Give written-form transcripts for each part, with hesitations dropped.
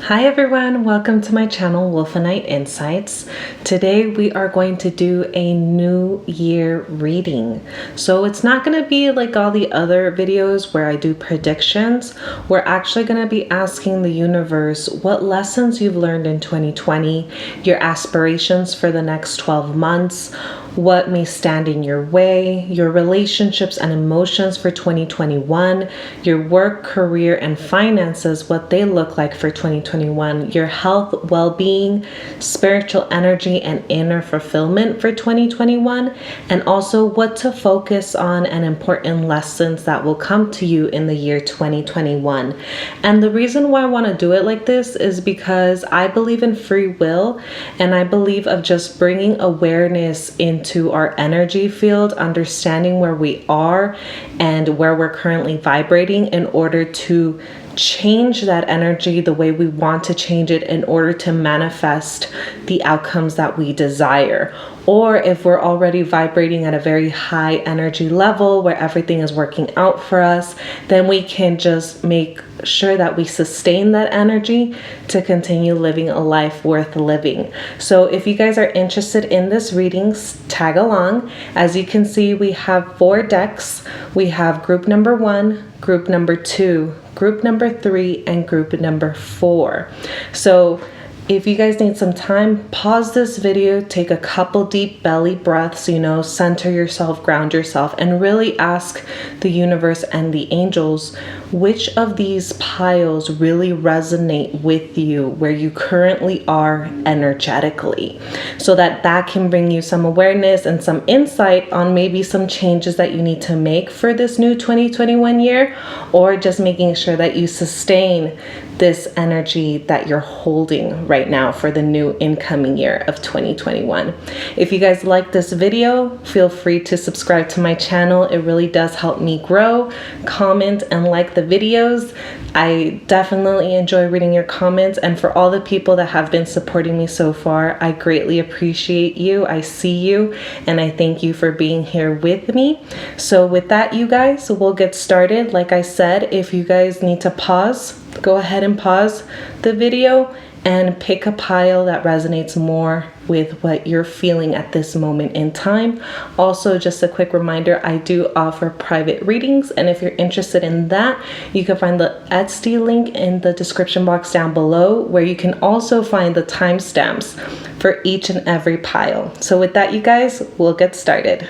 Hi everyone, welcome to my channel Wolfenite Insights. Today we are going to do a new year reading. So it's not going to be like all the other videos where I do predictions. We're actually going to be asking the universe what lessons you've learned in 2020, your aspirations for the next 12 months, what may stand in your way, your relationships and emotions for 2021, your work, career, and finances, what they look like for 2021, your health, well-being, spiritual energy, and inner fulfillment for 2021, and also what to focus on and important lessons that will come to you in the year 2021. And the reason why I want to do it like this is because I believe in free will, and I believe of just bringing awareness into our energy field, understanding where we are and where we're currently vibrating in order to change that energy the way we want to change it in order to manifest the outcomes that we desire. Or if we're already vibrating at a very high energy level where everything is working out for us, then we can just make sure that we sustain that energy to continue living a life worth living. So if you guys are interested in this reading, tag along. As you can see, we have 4 decks. We have group number 1, group number 2, group number 3, and group number 4. So if you guys need some time, pause this video, take a couple deep belly breaths, center yourself, ground yourself, and really ask the universe and the angels which of these piles really resonate with you where you currently are energetically, so that can bring you some awareness and some insight on maybe some changes that you need to make for this new 2021 year, or just making sure that you sustain this energy that you're holding right now for the new incoming year of 2021. If you guys like this video, feel free to subscribe to my channel. It really does help me grow. Comment and like the videos. I definitely enjoy reading your comments, and for all the people that have been supporting me so far, I greatly appreciate you. I see you, and I thank you for being here with me. So with that, you guys, we'll get started. Like I said, if you guys need to pause, go ahead and pause the video and pick a pile that resonates more with what you're feeling at this moment in time. Also, just a quick reminder, I do offer private readings, and if you're interested in that, you can find the Etsy link in the description box down below, where you can also find the timestamps for each and every pile. So with that, you guys, we'll get started.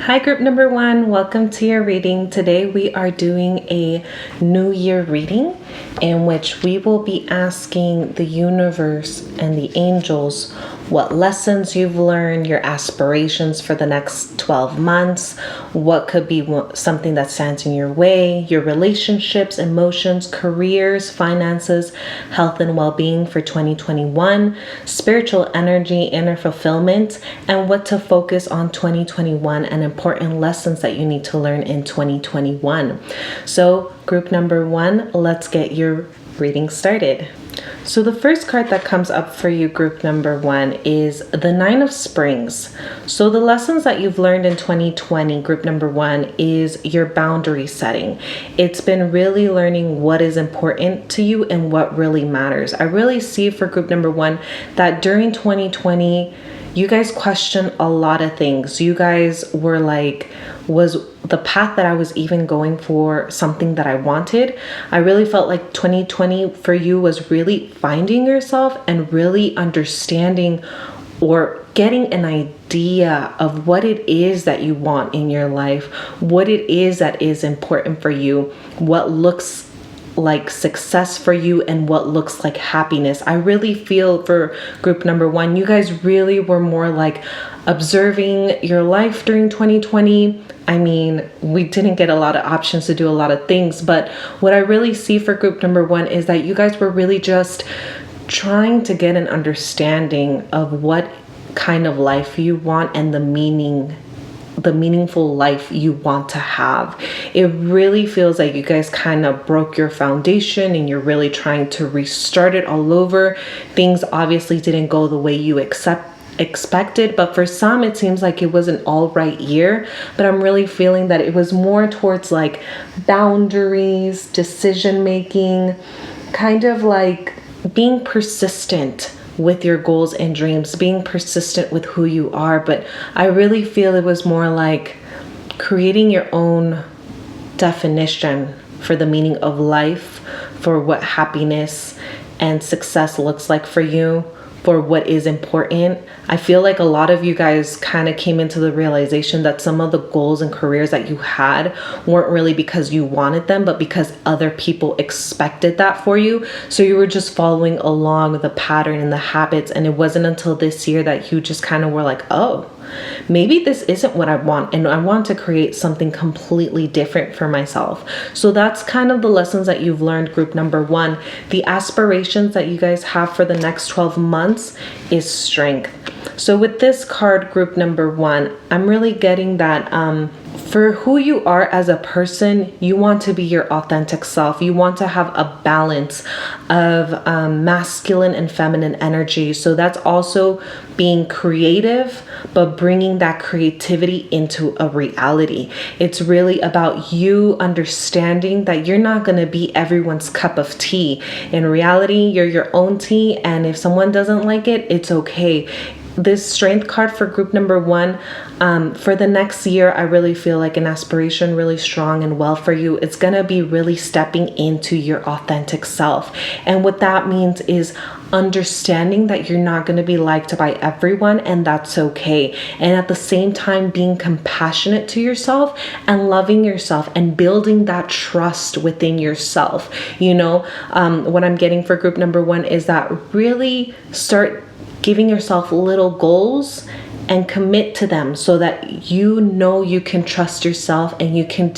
Hi group number 1, welcome to your reading. Today we are doing a new year reading in which we will be asking the universe and the angels what lessons you've learned, your aspirations for the next 12 months, what could be something that stands in your way, your relationships, emotions, careers, finances, health and well-being for 2021, spiritual energy, inner fulfillment, and what to focus on 2021 and important lessons that you need to learn in 2021. So group number 1, let's get your reading started. So the first card that comes up for you, group number 1, is the 9 of Springs. So the lessons that you've learned in 2020, group number 1, is your boundary setting. It's been really learning what is important to you and what really matters. I really see for group number 1 that during 2020, you guys questioned a lot of things. You guys were like, was the path that I was even going for something that I wanted? I really felt like 2020 for you was really finding yourself and really understanding or getting an idea of what it is that you want in your life, what it is that is important for you, what looks like success for you, and what looks like happiness. I really feel for group number 1, you guys really were more like observing your life during 2020. I mean, we didn't get a lot of options to do a lot of things, but what I really see for group number 1 is that you guys were really just trying to get an understanding of what kind of life you want and the meaningful life you want to have. It really feels like you guys kind of broke your foundation and you're really trying to restart it all over. Things obviously didn't go the way you expected, but for some it seems like it was an all right year. But I'm really feeling that it was more towards like boundaries, decision making, kind of like being persistent with your goals and dreams, being persistent with who you are. But I really feel it was more like creating your own definition for the meaning of life, for what happiness and success looks like for you, for what is important. I feel like a lot of you guys kind of came into the realization that some of the goals and careers that you had weren't really because you wanted them, but because other people expected that for you. So you were just following along the pattern and the habits. And it wasn't until this year that you just kind of were like, oh, maybe this isn't what I want, and I want to create something completely different for myself. So that's kind of the lessons that you've learned, group number one. The aspirations that you guys have for the next 12 months is strength. So with this card, group number one, I'm really getting that for who you are as a person, you want to be your authentic self. You want to have a balance of masculine and feminine energy. So that's also being creative, but bringing that creativity into a reality. It's really about you understanding that you're not going to be everyone's cup of tea. In reality, you're your own tea, and if someone doesn't like it, it's okay. This strength card for group number one, for the next year, I really feel like an aspiration really strong and well for you. It's going to be really stepping into your authentic self. And what that means is understanding that you're not going to be liked by everyone, and that's okay. And at the same time, being compassionate to yourself and loving yourself and building that trust within yourself. You know, what I'm getting for group number one is that really start giving yourself little goals and commit to them so that you know you can trust yourself and you can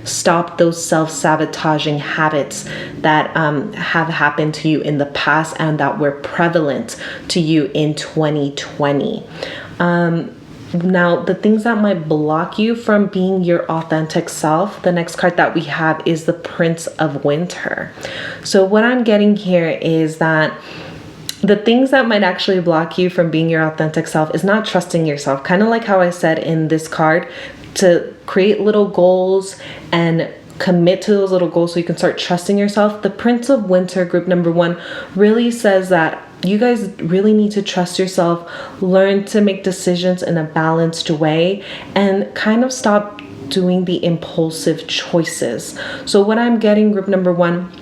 stop those self-sabotaging habits that have happened to you in the past and that were prevalent to you in 2020. Now, the things that might block you from being your authentic self, the next card that we have is the Prince of Winter. So what I'm getting here is that the things that might actually block you from being your authentic self is not trusting yourself. Kind of like how I said in this card, to create little goals and commit to those little goals so you can start trusting yourself. The Prince of Winter, group number one, really says that you guys really need to trust yourself, learn to make decisions in a balanced way, and kind of stop doing the impulsive choices. So what I'm getting, group number one,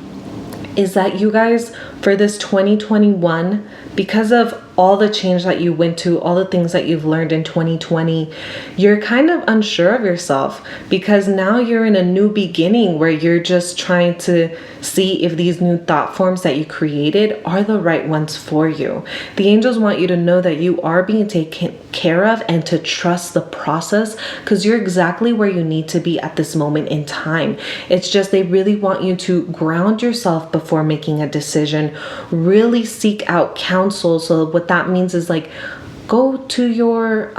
is that you guys, for this 2021, because of all the change that you went to, all the things that you've learned in 2020, you're kind of unsure of yourself because now you're in a new beginning where you're just trying to see if these new thought forms that you created are the right ones for you. The angels want you to know that you are being taken care of and to trust the process because you're exactly where you need to be at this moment in time. It's just they really want you to ground yourself before making a decision, really seek out counsel. So what that means is like go to your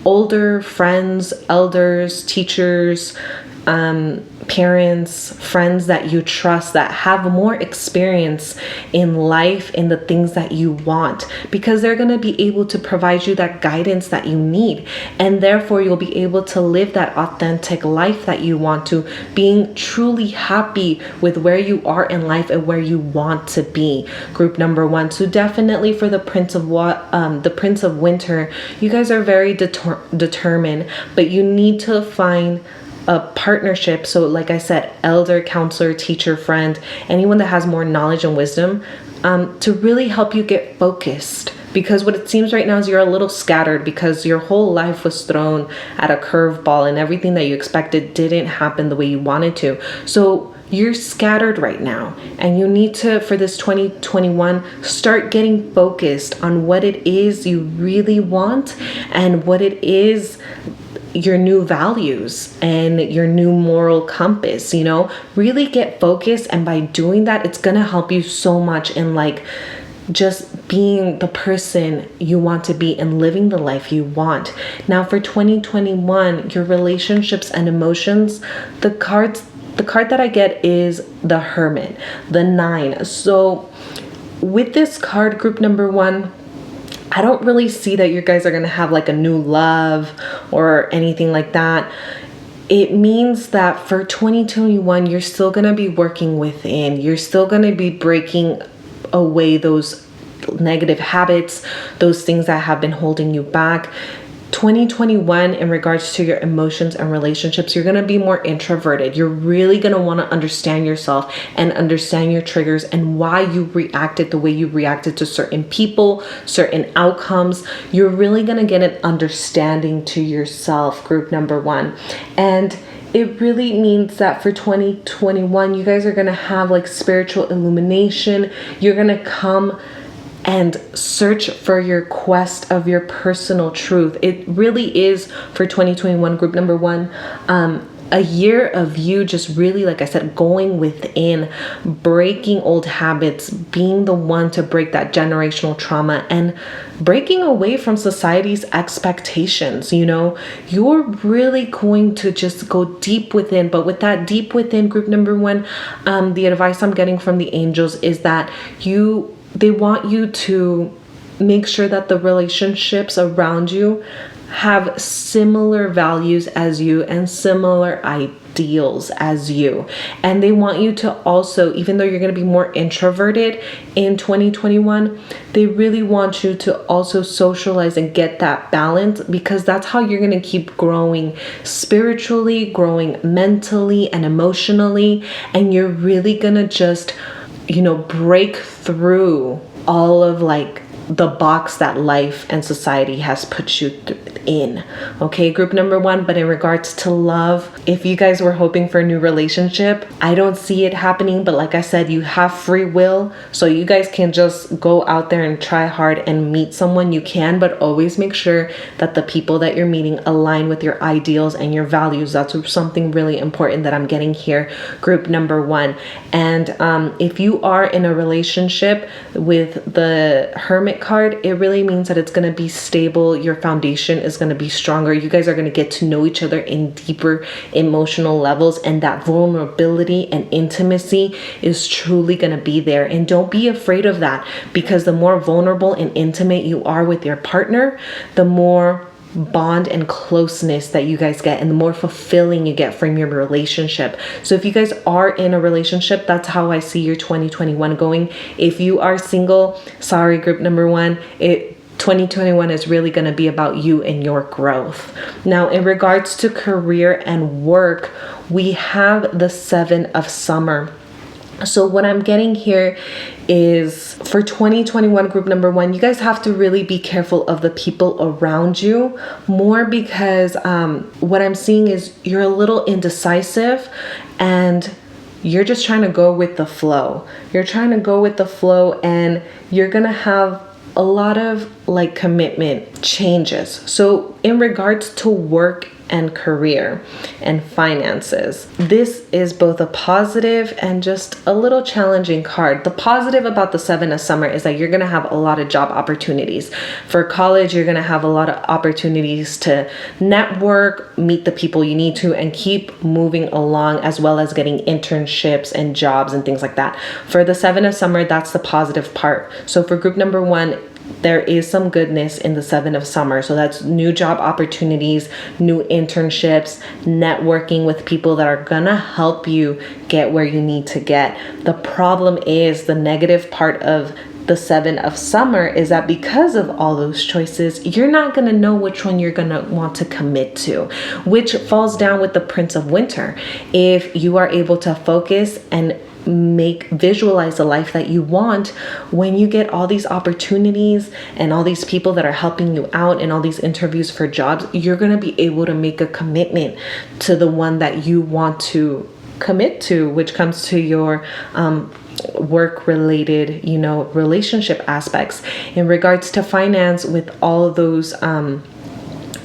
older friends, elders, teachers, parents, friends that you trust that have more experience in life, in the things that you want, because they're going to be able to provide you that guidance that you need, and therefore you'll be able to live that authentic life that you want to, being truly happy with where you are in life and where you want to be. Group number one. So definitely for the Prince of Winter, you guys are very determined, but you need to find a partnership. So like I said, elder, counselor, teacher, friend, anyone that has more knowledge and wisdom to really help you get focused. Because what it seems right now is you're a little scattered because your whole life was thrown at a curveball and everything that you expected didn't happen the way you wanted to. So you're scattered right now, and you need to, for this 2021, start getting focused on what it is you really want and what it is, your new values and your new moral compass. You know, really get focused, and by doing that, it's gonna help you so much in like just being the person you want to be and living the life you want. Now for 2021, your relationships and emotions, the card that I get is the Hermit, the 9. So with this card, group number one, I don't really see that you guys are going to have like a new love or anything like that. It means that for 2021, you're still going to be working within. You're still going to be breaking away those negative habits, those things that have been holding you back. 2021, in regards to your emotions and relationships, you're going to be more introverted. You're really going to want to understand yourself and understand your triggers and why you reacted the way you reacted to certain people, certain outcomes. You're really going to get an understanding to yourself, group number one. And it really means that for 2021, you guys are going to have like spiritual illumination. You're going to come and search for your quest of your personal truth. It really is, for 2021, group number one, a year of you just really, like I said, going within, breaking old habits, being the one to break that generational trauma and breaking away from society's expectations. You know, you're really going to just go deep within. But with that deep within, group number one, the advice I'm getting from the angels is that they want you to make sure that the relationships around you have similar values as you and similar ideals as you. And they want you to also, even though you're going to be more introverted in 2021, they really want you to also socialize and get that balance, because that's how you're going to keep growing spiritually, growing mentally and emotionally. And you're really going to just, break through all of like the box that life and society has put you in. Okay, group number one. But in regards to love, if you guys were hoping for a new relationship, I don't see it happening. But like I said, you have free will, so you guys can just go out there and try hard and meet someone. You can, but always make sure that the people that you're meeting align with your ideals and your values. That's something really important that I'm getting here, group number one. And if you are in a relationship with the Hermit card, it really means that it's going to be stable. Your foundation is going to be stronger. You guys are going to get to know each other in deeper emotional levels, and that vulnerability and intimacy is truly going to be there. And don't be afraid of that, because the more vulnerable and intimate you are with your partner, the more bond and closeness that you guys get, and the more fulfilling you get from your relationship. So if you guys are in a relationship, that's how I see your 2021 going. If you are single, sorry, group number one, 2021 is really going to be about you and your growth. Now, in regards to career and work, we have the 7 of Summer. So what I'm getting here is for 2021, group number one, you guys have to really be careful of the people around you more, because what I'm seeing is you're a little indecisive and you're just trying to go with the flow. You're trying to go with the flow, and you're going to have a lot of like commitment changes. So in regards to work and career and finances, this is both a positive and just a little challenging card. The positive about the 7 of Summer is that you're going to have a lot of job opportunities. For college, you're going to have a lot of opportunities to network, meet the people you need to, and keep moving along, as well as getting internships and jobs and things like that. For the 7 of Summer, that's the positive part. So for group number one, there is some goodness in the 7 of Summer. So that's new job opportunities, new internships, networking with people that are gonna help you get where you need to get. The problem is, the negative part of the 7 of Summer is that because of all those choices, you're not going to know which one you're going to want to commit to, which falls down with the Prince of Winter. If you are able to focus and visualize the life that you want, when you get all these opportunities and all these people that are helping you out and all these interviews for jobs, you're going to be able to make a commitment to the one that you want to commit to, which comes to your work related, relationship aspects. In regards to finance, with all of those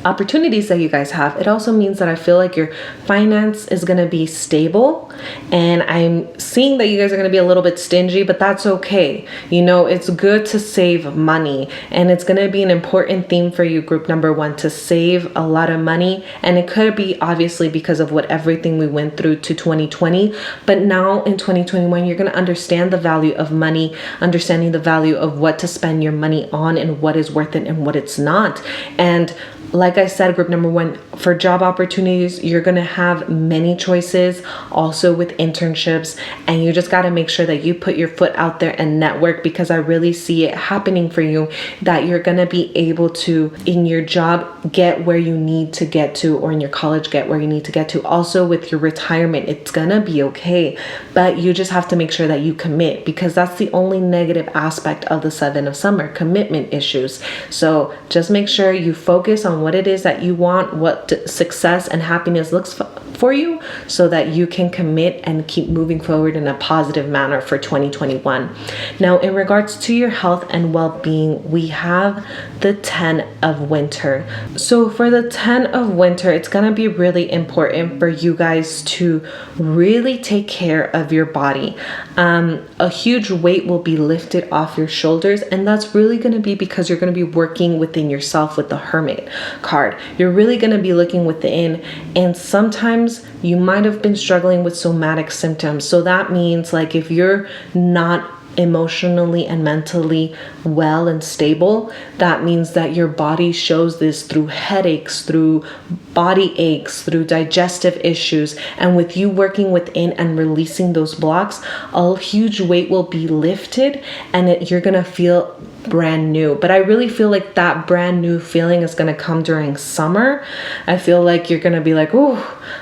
opportunities that you guys have. It also means that I feel like your finance is going to be stable, and I'm seeing that you guys are going to be a little bit stingy, but that's okay. You know, it's good to save money, and it's going to be an important theme for you, group number 1, to save a lot of money. And it could be obviously because of what everything we went through to 2020, but now in 2021 you're going to understand the value of money, understanding the value of what to spend your money on and what is worth it and what it's not. And like I said, group number 1, for job opportunities, you're going to have many choices, also with internships, and you just got to make sure that you put your foot out there and network, because I really see it happening for you, that you're going to be able to, in your job, get where you need to get to, or in your college, get where you need to get to. Also with your retirement, it's going to be okay, but you just have to make sure that you commit, because that's the only negative aspect of the 7 of summer, commitment issues. So just make sure you focus on what it is that you want, what success and happiness looks for you, so that you can commit and keep moving forward in a positive manner for 2021. Now, in regards to your health and well-being, we have the 10 of winter. So for the 10 of winter, it's going to be really important for you guys to really take care of your body. A huge weight will be lifted off your shoulders, and that's really going to be because you're going to be working within yourself with the Hermit card. You're really going to be looking within, and sometimes you might have been struggling with somatic symptoms. So that means, like, if you're not emotionally and mentally well and stable, that means that your body shows this through headaches, through body aches, through digestive issues. And with you working within and releasing those blocks, a huge weight will be lifted, and you're gonna feel brand new. But I really feel like that brand new feeling is going to come during summer. I feel like you're going to be like, "Ooh,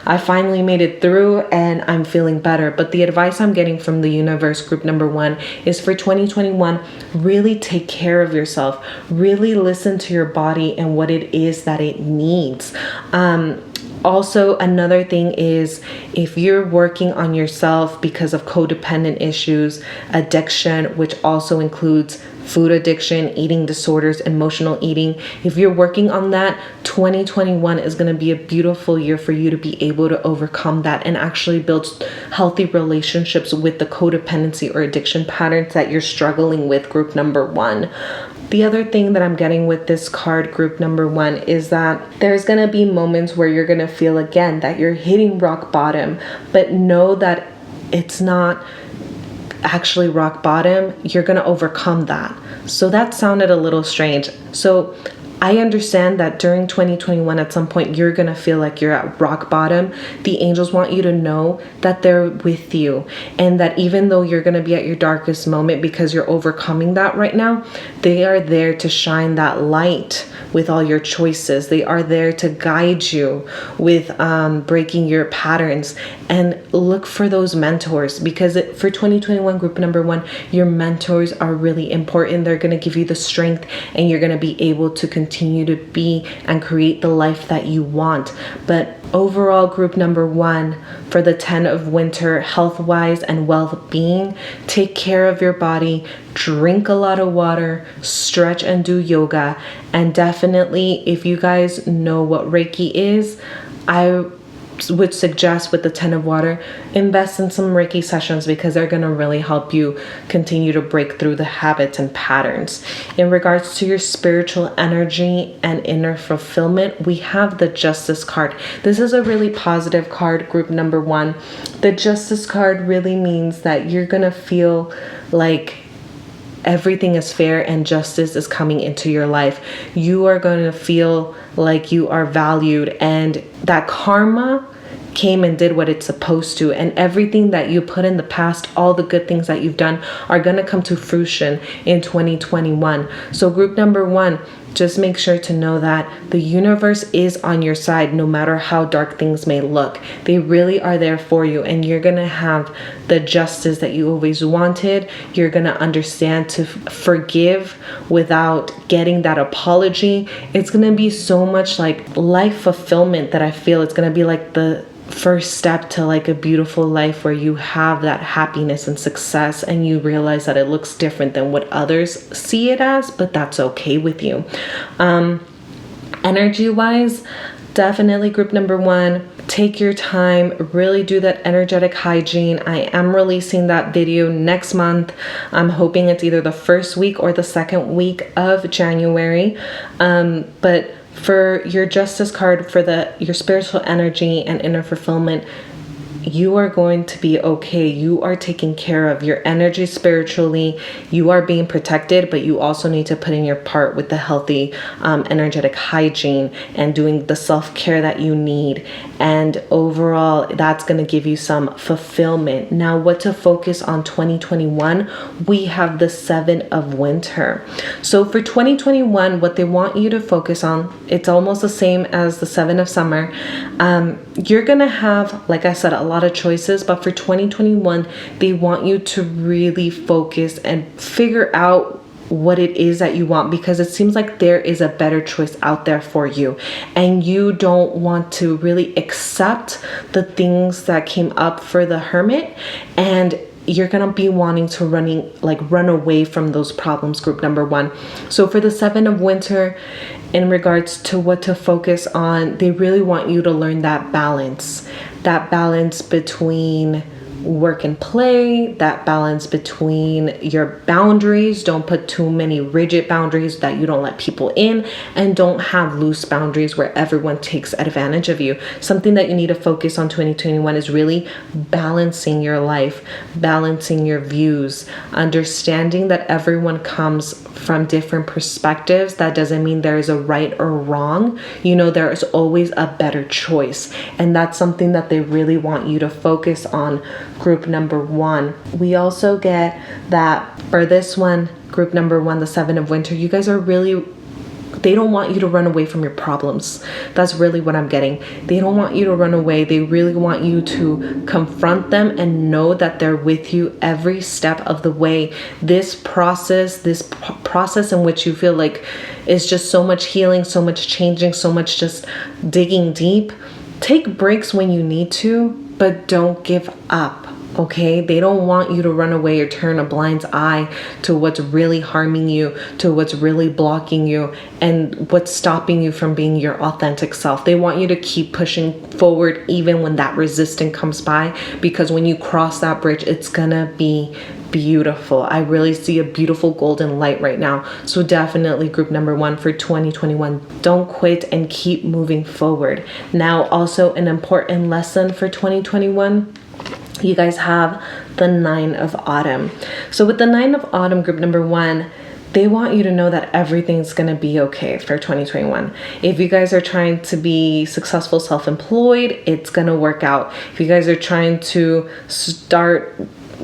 I finally made it through and I'm feeling better." But the advice I'm getting from the universe, group number 1, is for 2021, really take care of yourself. Really listen to your body and what it is that it needs. Also, another thing is, if you're working on yourself because of codependent issues, addiction, which also includes food addiction, eating disorders, emotional eating, if you're working on that, 2021 is going to be a beautiful year for you to be able to overcome that and actually build healthy relationships with the codependency or addiction patterns that you're struggling with, group number 1. The other thing that I'm getting with this card, group number 1, is that there's going to be moments where you're going to feel again that you're hitting rock bottom, but know that it's not actually rock bottom. You're going to overcome that. So that sounded a little strange. So I understand that during 2021, at some point, you're going to feel like you're at rock bottom. The angels want you to know that they're with you, and that even though you're going to be at your darkest moment because you're overcoming that right now, they are there to shine that light with all your choices. They are there to guide you with breaking your patterns. And look for those mentors, because for 2021, group number 1, your mentors are really important. They're going to give you the strength, and you're going to be able to continue to be and create the life that you want. But overall, group number 1, for the 10 of winter, health-wise and well-being, take care of your body, drink a lot of water, stretch and do yoga. And definitely, if you guys know what Reiki is, I would suggest with the 10 of water, invest in some Reiki sessions, because they're going to really help you continue to break through the habits and patterns. In regards to your spiritual energy and inner fulfillment, we have the Justice card. This is a really positive card, group number 1. The Justice card really means that you're going to feel like everything is fair and justice is coming into your life. You are going to feel like you are valued, and that karma came and did what it's supposed to, and everything that you put in the past, all the good things that you've done, are going to come to fruition in 2021. So group number 1, just make sure to know that the universe is on your side no matter how dark things may look. They really are there for you, and you're going to have the justice that you always wanted. You're going to understand to forgive without getting that apology. It's going to be so much like life fulfillment that I feel it's going to be like the first step to like a beautiful life where you have that happiness and success, and you realize that it looks different than what others see it as, but that's okay with you. Energy wise, definitely group number one, take your time, really do that energetic hygiene. I am releasing that video next month. I'm hoping it's either the first week or the second week of January. But for your justice card, for your spiritual energy and inner fulfillment, you are going to be okay. You are taken care of. Your energy spiritually, you are being protected, but you also need to put in your part with the healthy energetic hygiene and doing the self-care that you need. And overall, that's going to give you some fulfillment. Now, what to focus on 2021? We have the 7 of winter. So for 2021, what they want you to focus on, it's almost the same as the 7 of summer. You're going to have, like I said, a lot of choices, but for 2021, they want you to really focus and figure out what it is that you want, because it seems like there is a better choice out there for you, and you don't want to really accept the things that came up for the Hermit, and you're gonna be wanting to run away from those problems, group number one. So for the 7 of winter, in regards to what to focus on, they really want you to learn that balance between work and play, that balance between your boundaries. Don't put too many rigid boundaries that you don't let people in, and don't have loose boundaries where everyone takes advantage of you. Something that you need to focus on 2021 is really balancing your life, balancing your views, understanding that everyone comes from different perspectives. That doesn't mean there is a right or wrong. There is always a better choice, and that's something that they really want you to focus on, group number one. We also get that for this one, group number one, the 7 of winter, you guys are really, they don't want you to run away from your problems. That's really what I'm getting. They don't want you to run away. They really want you to confront them and know that they're with you every step of the way. This process in which you feel like is just so much healing, so much changing, so much just digging deep. Take breaks when you need to, but don't give up. Okay, they don't want you to run away or turn a blind eye to what's really harming you, to what's really blocking you, and what's stopping you from being your authentic self. They want you to keep pushing forward even when that resistance comes by, because when you cross that bridge, it's gonna be beautiful. I really see a beautiful golden light right now. So definitely group number one for 2021, don't quit and keep moving forward. Now, also an important lesson for 2021, you guys have the 9 of autumn. So with the 9 of autumn, group number one, they want you to know that everything's going to be okay for 2021. If you guys are trying to be successful self-employed, it's going to work out. If you guys are trying to start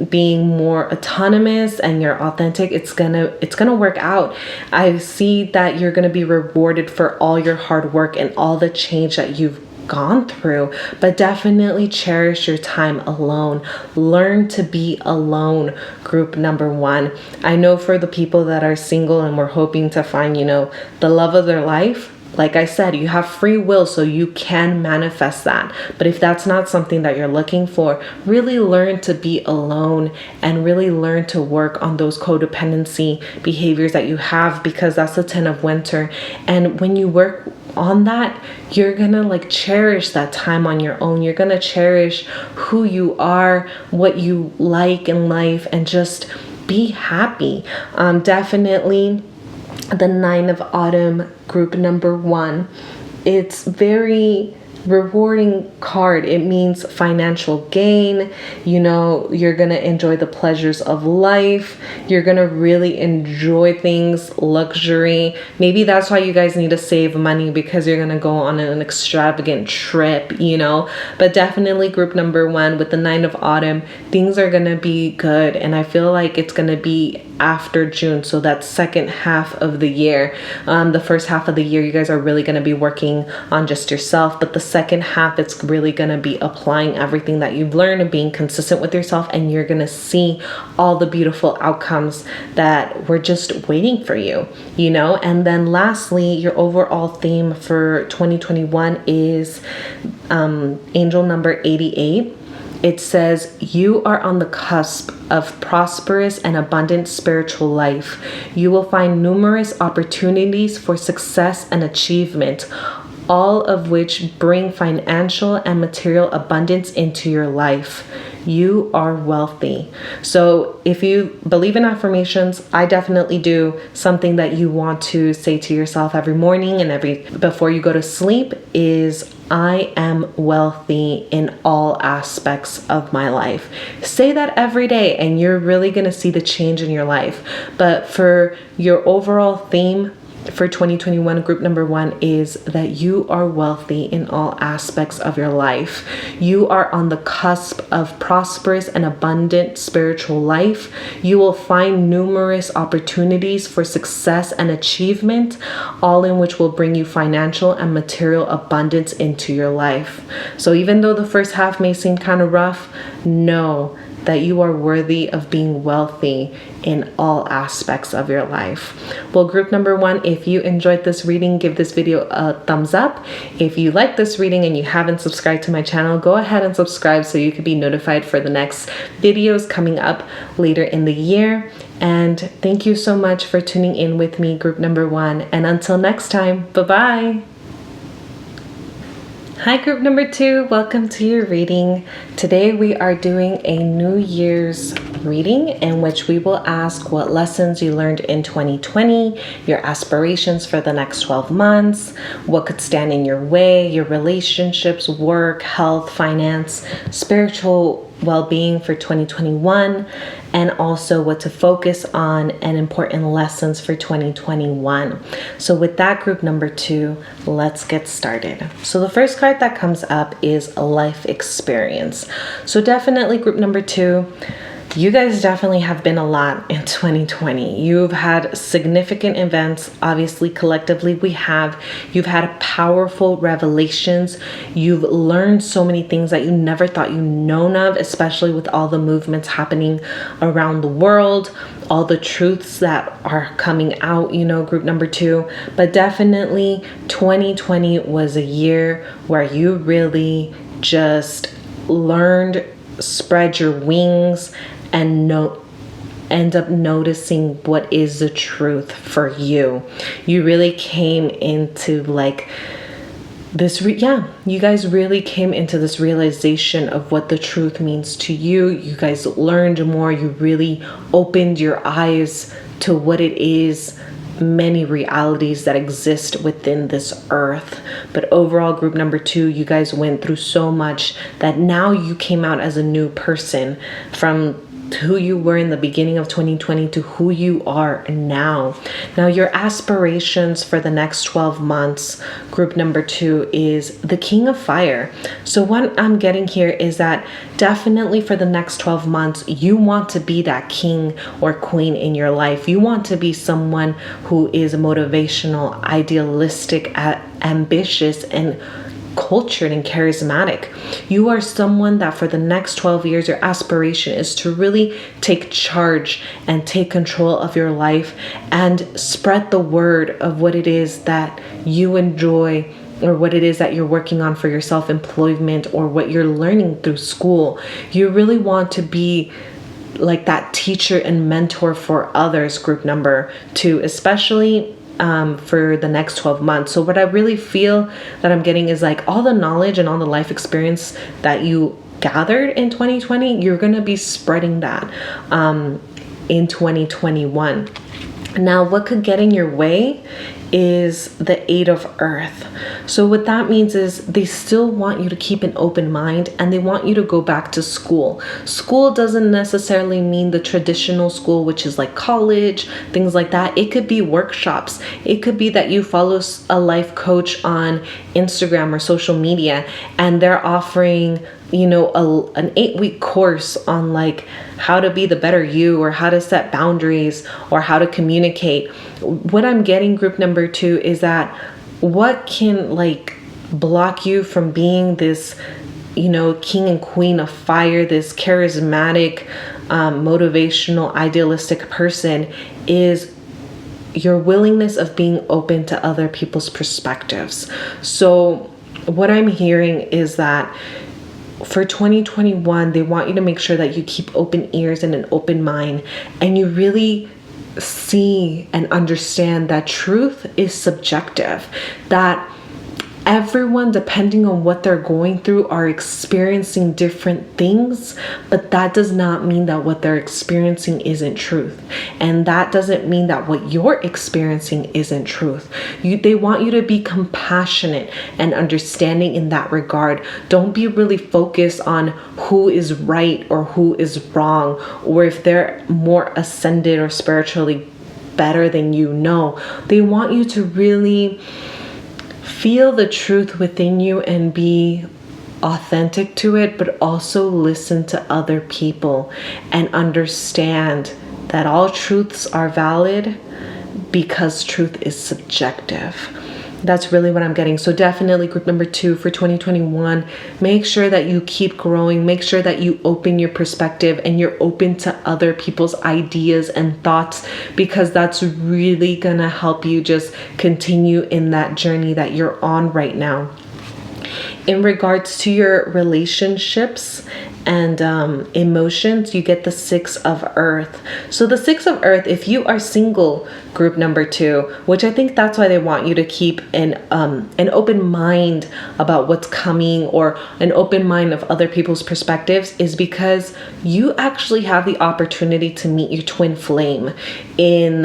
being more autonomous and you're authentic, it's gonna work out. I see that you're gonna be rewarded for all your hard work and all the change that you've gone through, but definitely cherish your time alone. Learn to be alone, group number one. I know for the people that are single and we're hoping to find, the love of their life, like I said, you have free will, so you can manifest that. But if that's not something that you're looking for, really learn to be alone and really learn to work on those codependency behaviors that you have, because that's the 10 of winter. And when you work on that, you're gonna cherish that time on your own. You're gonna cherish who you are, what you like in life, and just be happy. Definitely the 9 of autumn, group number one, it's very rewarding card. It means financial gain. You're gonna enjoy the pleasures of life. You're gonna really enjoy things, luxury. Maybe that's why you guys need to save money, because you're gonna go on an extravagant trip, but definitely group number one, with the 9 of autumn, things are gonna be good. And I feel like it's gonna be after June, so that second half of the year. The first half of the year, you guys are really gonna be working on just yourself, but the second half, it's really going to be applying everything that you've learned and being consistent with yourself, and you're going to see all the beautiful outcomes that were just waiting for you, And then lastly, your overall theme for 2021 is angel number 88. it says, you are on the cusp of prosperous and abundant spiritual life. You will find numerous opportunities for success and achievement, all of which bring financial and material abundance into your life. You are wealthy. So if you believe in affirmations, I definitely do. Something that you want to say to yourself every morning and before you go to sleep is, I am wealthy in all aspects of my life. Say that every day and you're really going to see the change in your life. But for your overall theme for 2021, group number 1 is that you are wealthy in all aspects of your life. You are on the cusp of prosperous and abundant spiritual life. You will find numerous opportunities for success and achievement, all in which will bring you financial and material abundance into your life. So even though the first half may seem kind of rough, know that you are worthy of being wealthy in all aspects of your life. Well, group number 1, if you enjoyed this reading, give this video a thumbs up. If you like this reading and you haven't subscribed to my channel, go ahead and subscribe so you can be notified for the next videos coming up later in the year. And thank you so much for tuning in with me, group number 1. And until next time, bye-bye. Hi, group number 2, welcome to your reading. Today we are doing a New Year's reading in which we will ask what lessons you learned in 2020, your aspirations for the next 12 months, what could stand in your way, your relationships, work, health, finance, spiritual well-being for 2021, and also what to focus on and important lessons for 2021. So with that, group number 2, let's get started. So the first card that comes up is a life experience. So definitely group number 2, you guys definitely have been a lot in 2020. You've had significant events. Obviously, collectively, you've had powerful revelations. You've learned so many things that you never thought you known of, especially with all the movements happening around the world, all the truths that are coming out, group number 2. But definitely 2020 was a year where you really just learned, spread your wings, and end up noticing what is the truth for you. You really came into you guys really came into this realization of what the truth means to you. You guys learned more. You really opened your eyes to what it is, many realities that exist within this earth. But overall, group number 2, you guys went through so much that now you came out as a new person, from who you were in the beginning of 2020 to who you are now. Now, your aspirations for the next 12 months, group number 2, is the King of Fire. So what I'm getting here is that definitely for the next 12 months, you want to be that king or queen in your life. You want to be someone who is motivational, idealistic, ambitious, and cultured and charismatic. You are someone that for the next 12 years, your aspiration is to really take charge and take control of your life and spread the word of what it is that you enjoy, or what it is that you're working on for your self-employment, or what you're learning through school. You really want to be like that teacher and mentor for others, group number 2, especially for the next 12 months. So what I really feel that I'm getting is all the knowledge and all the life experience that you gathered in 2020, you're going to be spreading that in 2021. Now, what could get in your way is the 8 of Earth. So what that means is they still want you to keep an open mind, and they want you to go back to school. School doesn't necessarily mean the traditional school, which is like college, things like that. It could be workshops. It could be that you follow a life coach on Instagram or social media, and they're offering an 8-week course on how to be the better you, or how to set boundaries, or how to communicate. What I'm getting, group number 2, is that what can block you from being this, king and queen of fire, this charismatic, motivational, idealistic person, is your willingness of being open to other people's perspectives. So what I'm hearing is that for 2021, they want you to make sure that you keep open ears and an open mind, and you really see and understand that truth is subjective, that everyone, depending on what they're going through, are experiencing different things, but that does not mean that what they're experiencing isn't truth. And that doesn't mean that what you're experiencing isn't truth. They want you to be compassionate and understanding in that regard. Don't be really focused on who is right or who is wrong, or if they're more ascended or spiritually better than you. No, they want you to really feel the truth within you and be authentic to it, but also listen to other people and understand that all truths are valid because truth is subjective. That's really what I'm getting. So definitely group number 2 for 2021, make sure that you keep growing. Make sure that you open your perspective and you're open to other people's ideas and thoughts, because that's really gonna help you just continue in that journey that you're on right now. In regards to your relationships and emotions, you get the 6 of Earth. So the 6 of Earth, if you are single, group number 2, which I think that's why they want you to keep an open mind about what's coming, or an open mind of other people's perspectives, is because you actually have the opportunity to meet your twin flame in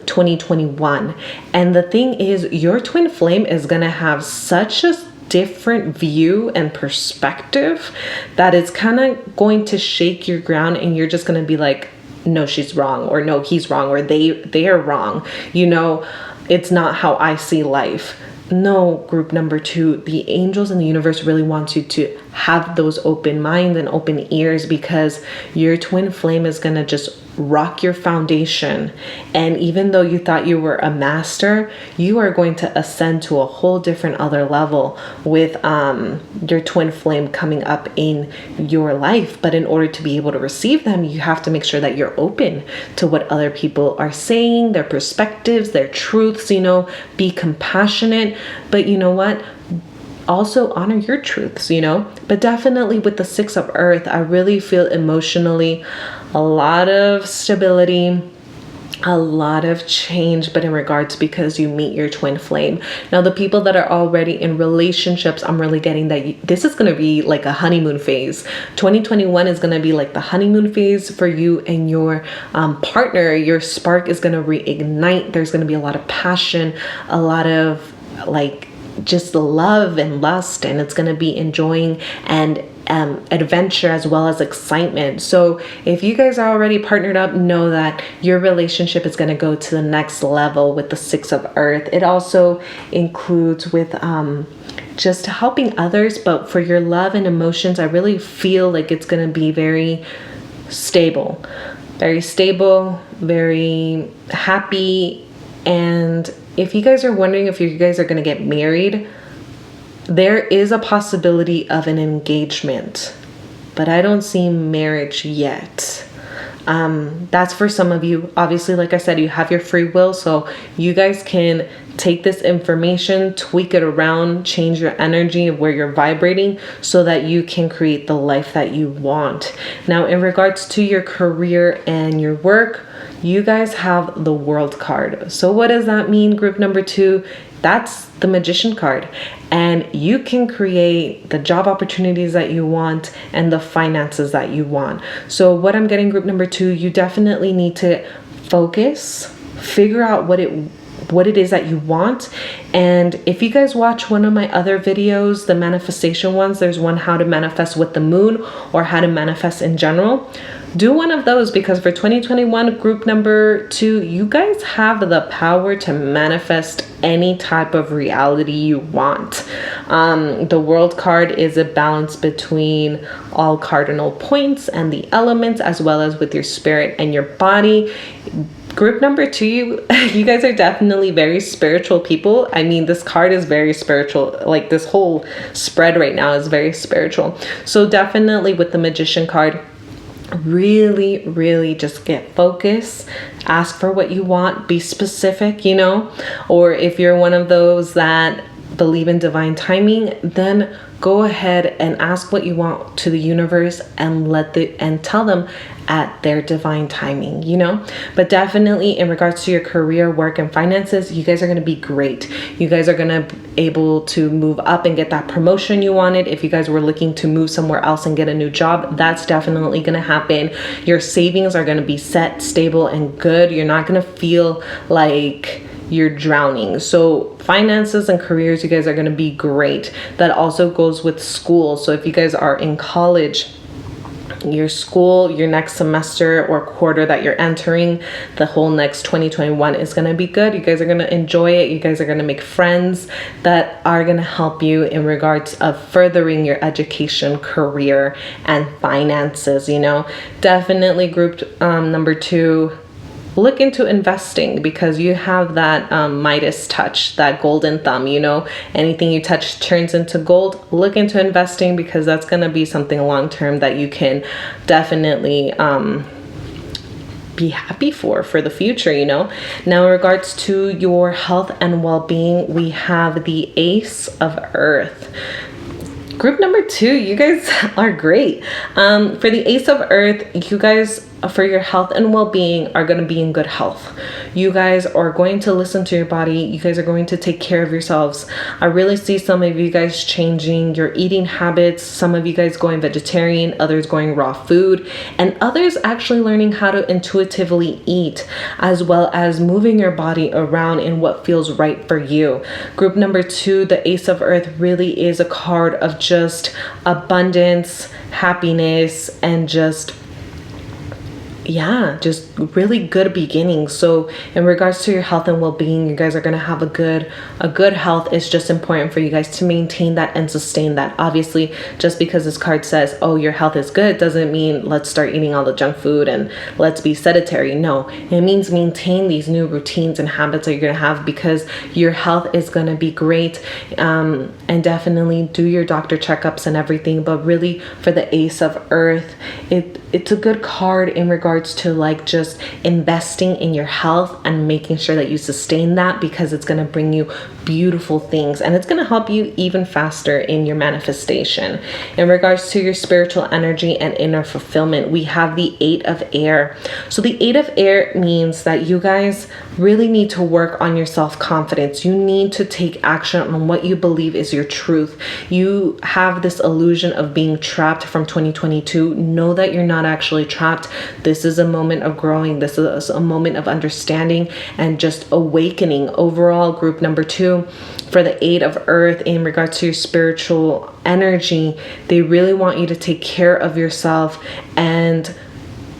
2021. And the thing is, your twin flame is gonna have such a different view and perspective that it's kind of going to shake your ground, and you're just going to be like, no, she's wrong, or no, he's wrong, or they are wrong. You know, it's not how I see life. No, group number 2, the angels and the universe really want you to have those open minds and open ears, because your twin flame is going to just rock your foundation. And even though you thought you were a master, you are going to ascend to a whole different other level with your twin flame coming up in your life. But in order to be able to receive them, you have to make sure that you're open to what other people are saying, their perspectives, their truths. You know, be compassionate, but you know what, also honor your truths, you know. But definitely with the 6 of Earth, I really feel emotionally a lot of stability, a lot of change, but in regards, because you meet your twin flame. Now, the people that are already in relationships, I'm really getting that this is going to be like a honeymoon phase. 2021 is going to be like the honeymoon phase for you and your partner. Your spark is going to reignite. There's going to be a lot of passion, a lot of like just love and lust, and it's going to be enjoying and adventure as well as excitement. So if you guys are already partnered up, know that your relationship is going to go to the next level with the 6 of Earth. It also includes with just helping others, but for your love and emotions, I really feel like it's going to be very stable, very happy. And if you guys are wondering if you guys are going to get married, there is a possibility of an engagement, but I don't see marriage yet. That's for some of you. Obviously, like I said, you have your free will, so you guys can take this information, tweak it around, change your energy of where you're vibrating so that you can create the life that you want. Now, in regards to your career and your work, you guys have the World card. So what does that mean, group number 2? That's the Magician card, and you can create the job opportunities that you want and the finances that you want. So what I'm getting, group number 2, you definitely need to focus, figure out what it is that you want. And if you guys watch one of my other videos, the manifestation ones, there's one how to manifest with the moon, or how to manifest in general. Do one of those, because for 2021, group number 2, you guys have the power to manifest any type of reality you want. The World card is a balance between all cardinal points and the elements, as well as with your spirit and your body. Group number 2, you guys are definitely very spiritual people. I mean, this card is very spiritual. Like, this whole spread right now is very spiritual. So definitely with the Magician card, really just get focused, ask for what you want, be specific, you know. Or if you're one of those that believe in divine timing, then go ahead and ask what you want to the universe and tell them at their divine timing, you know. But definitely in regards to your career, work, and finances, you guys are going to be great. You guys are going to be able to move up and get that promotion you wanted. If you guys were looking to move somewhere else and get a new job, that's definitely going to happen. Your savings are going to be set, stable, and good. You're not going to feel like you're drowning. So finances and careers, you guys are going to be great. That also goes with school. So if you guys are in college, your school, your next semester or quarter that you're entering, the whole next 2021 is going to be good. You guys are going to enjoy it. You guys are going to make friends that are going to help you in regards of furthering your education, career, and finances. You know, definitely group number 2, look into investing, because you have that Midas touch, that golden thumb, you know, anything you touch turns into gold. Look into investing, because that's going to be something long term that you can definitely be happy for the future, you know. Now in regards to your health and well-being, we have the Ace of Earth. Group number 2, you guys are great. For the Ace of Earth, you guys, for your health and well-being, are going to be in good health. You guys are going to listen to your body. You guys are going to take care of yourselves. I really see some of you guys changing your eating habits, some of you guys going vegetarian, others going raw food, and others actually learning how to intuitively eat, as well as moving your body around in what feels right for you. Group number 2, the Ace of Earth, really is a card of just abundance, happiness, and just really good beginnings. So in regards to your health and well-being, you guys are going to have a good health. It's just important for you guys to maintain that and sustain that. Obviously, just because this card says, oh, your health is good, doesn't mean let's start eating all the junk food and let's be sedentary. No, it means maintain these new routines and habits that you're going to have, because your health is going to be great. And definitely do your doctor checkups and everything. But really, for the Ace of Earth, it's a good card in regards to like just investing in your health and making sure that you sustain that, because it's going to bring you beautiful things and it's going to help you even faster in your manifestation. In regards to your spiritual energy and inner fulfillment, we have the 8 of Air. So the 8 of Air means that you guys really need to work on your self-confidence. You need to take action on what you believe is your truth. You have this illusion of being trapped from 2022. Know that you're not actually trapped. This is a moment of growing. This is a moment of understanding and just awakening. Overall, group number 2, for the 8 of Earth, in regards to your spiritual energy, they really want you to take care of yourself and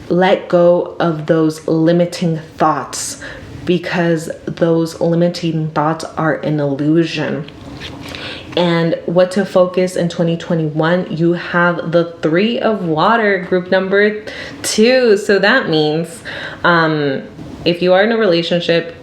let go of those limiting thoughts, because those limiting thoughts are an illusion. And what to focus in 2021, you have the 3 of Water, group number 2. So that means if you are in a relationship,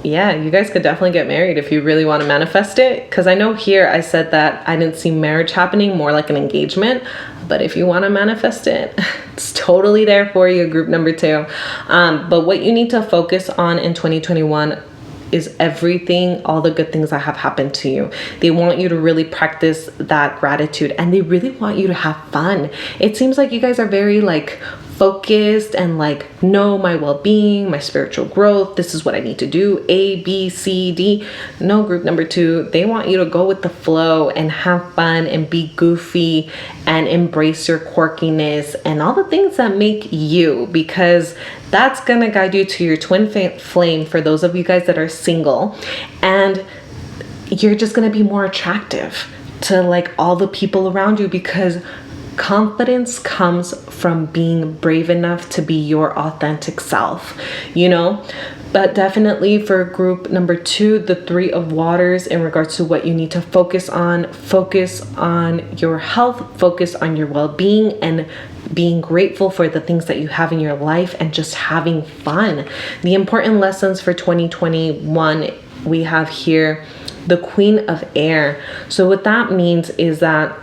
yeah, you guys could definitely get married if you really want to manifest it. Because I know here I said that I didn't see marriage happening, more like an engagement. But if you want to manifest it, it's totally there for you, group number 2. But what you need to focus on in 2021 is everything, all the good things that have happened to you. They want you to really practice that gratitude, and they really want you to have fun. It seems like you guys are very like focused and like know my well-being, my spiritual growth. This is what I need to do, A, B, C, D. No, group number 2, they want you to go with the flow and have fun and be goofy and embrace your quirkiness and all the things that make you, because that's gonna guide you to your twin flame for those of you guys that are single, and you're just gonna be more attractive to like all the people around you, because confidence comes from being brave enough to be your authentic self, you know. But definitely for group number 2, the 3 of Waters, in regards to what you need to focus on your health, focus on your well-being, and being grateful for the things that you have in your life and just having fun. The important lessons for 2021, we have here the Queen of Air. So what that means is that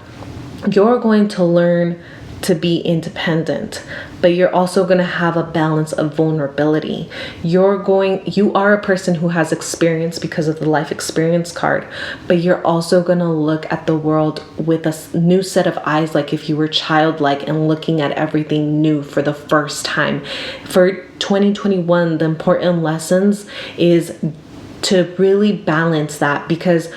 you're going to learn to be independent, but you're also going to have a balance of vulnerability. You are a person who has experience because of the life experience card, but you're also going to look at the world with a new set of eyes, like if you were childlike and looking at everything new for the first time. For 2021, the important lessons is to really balance that, because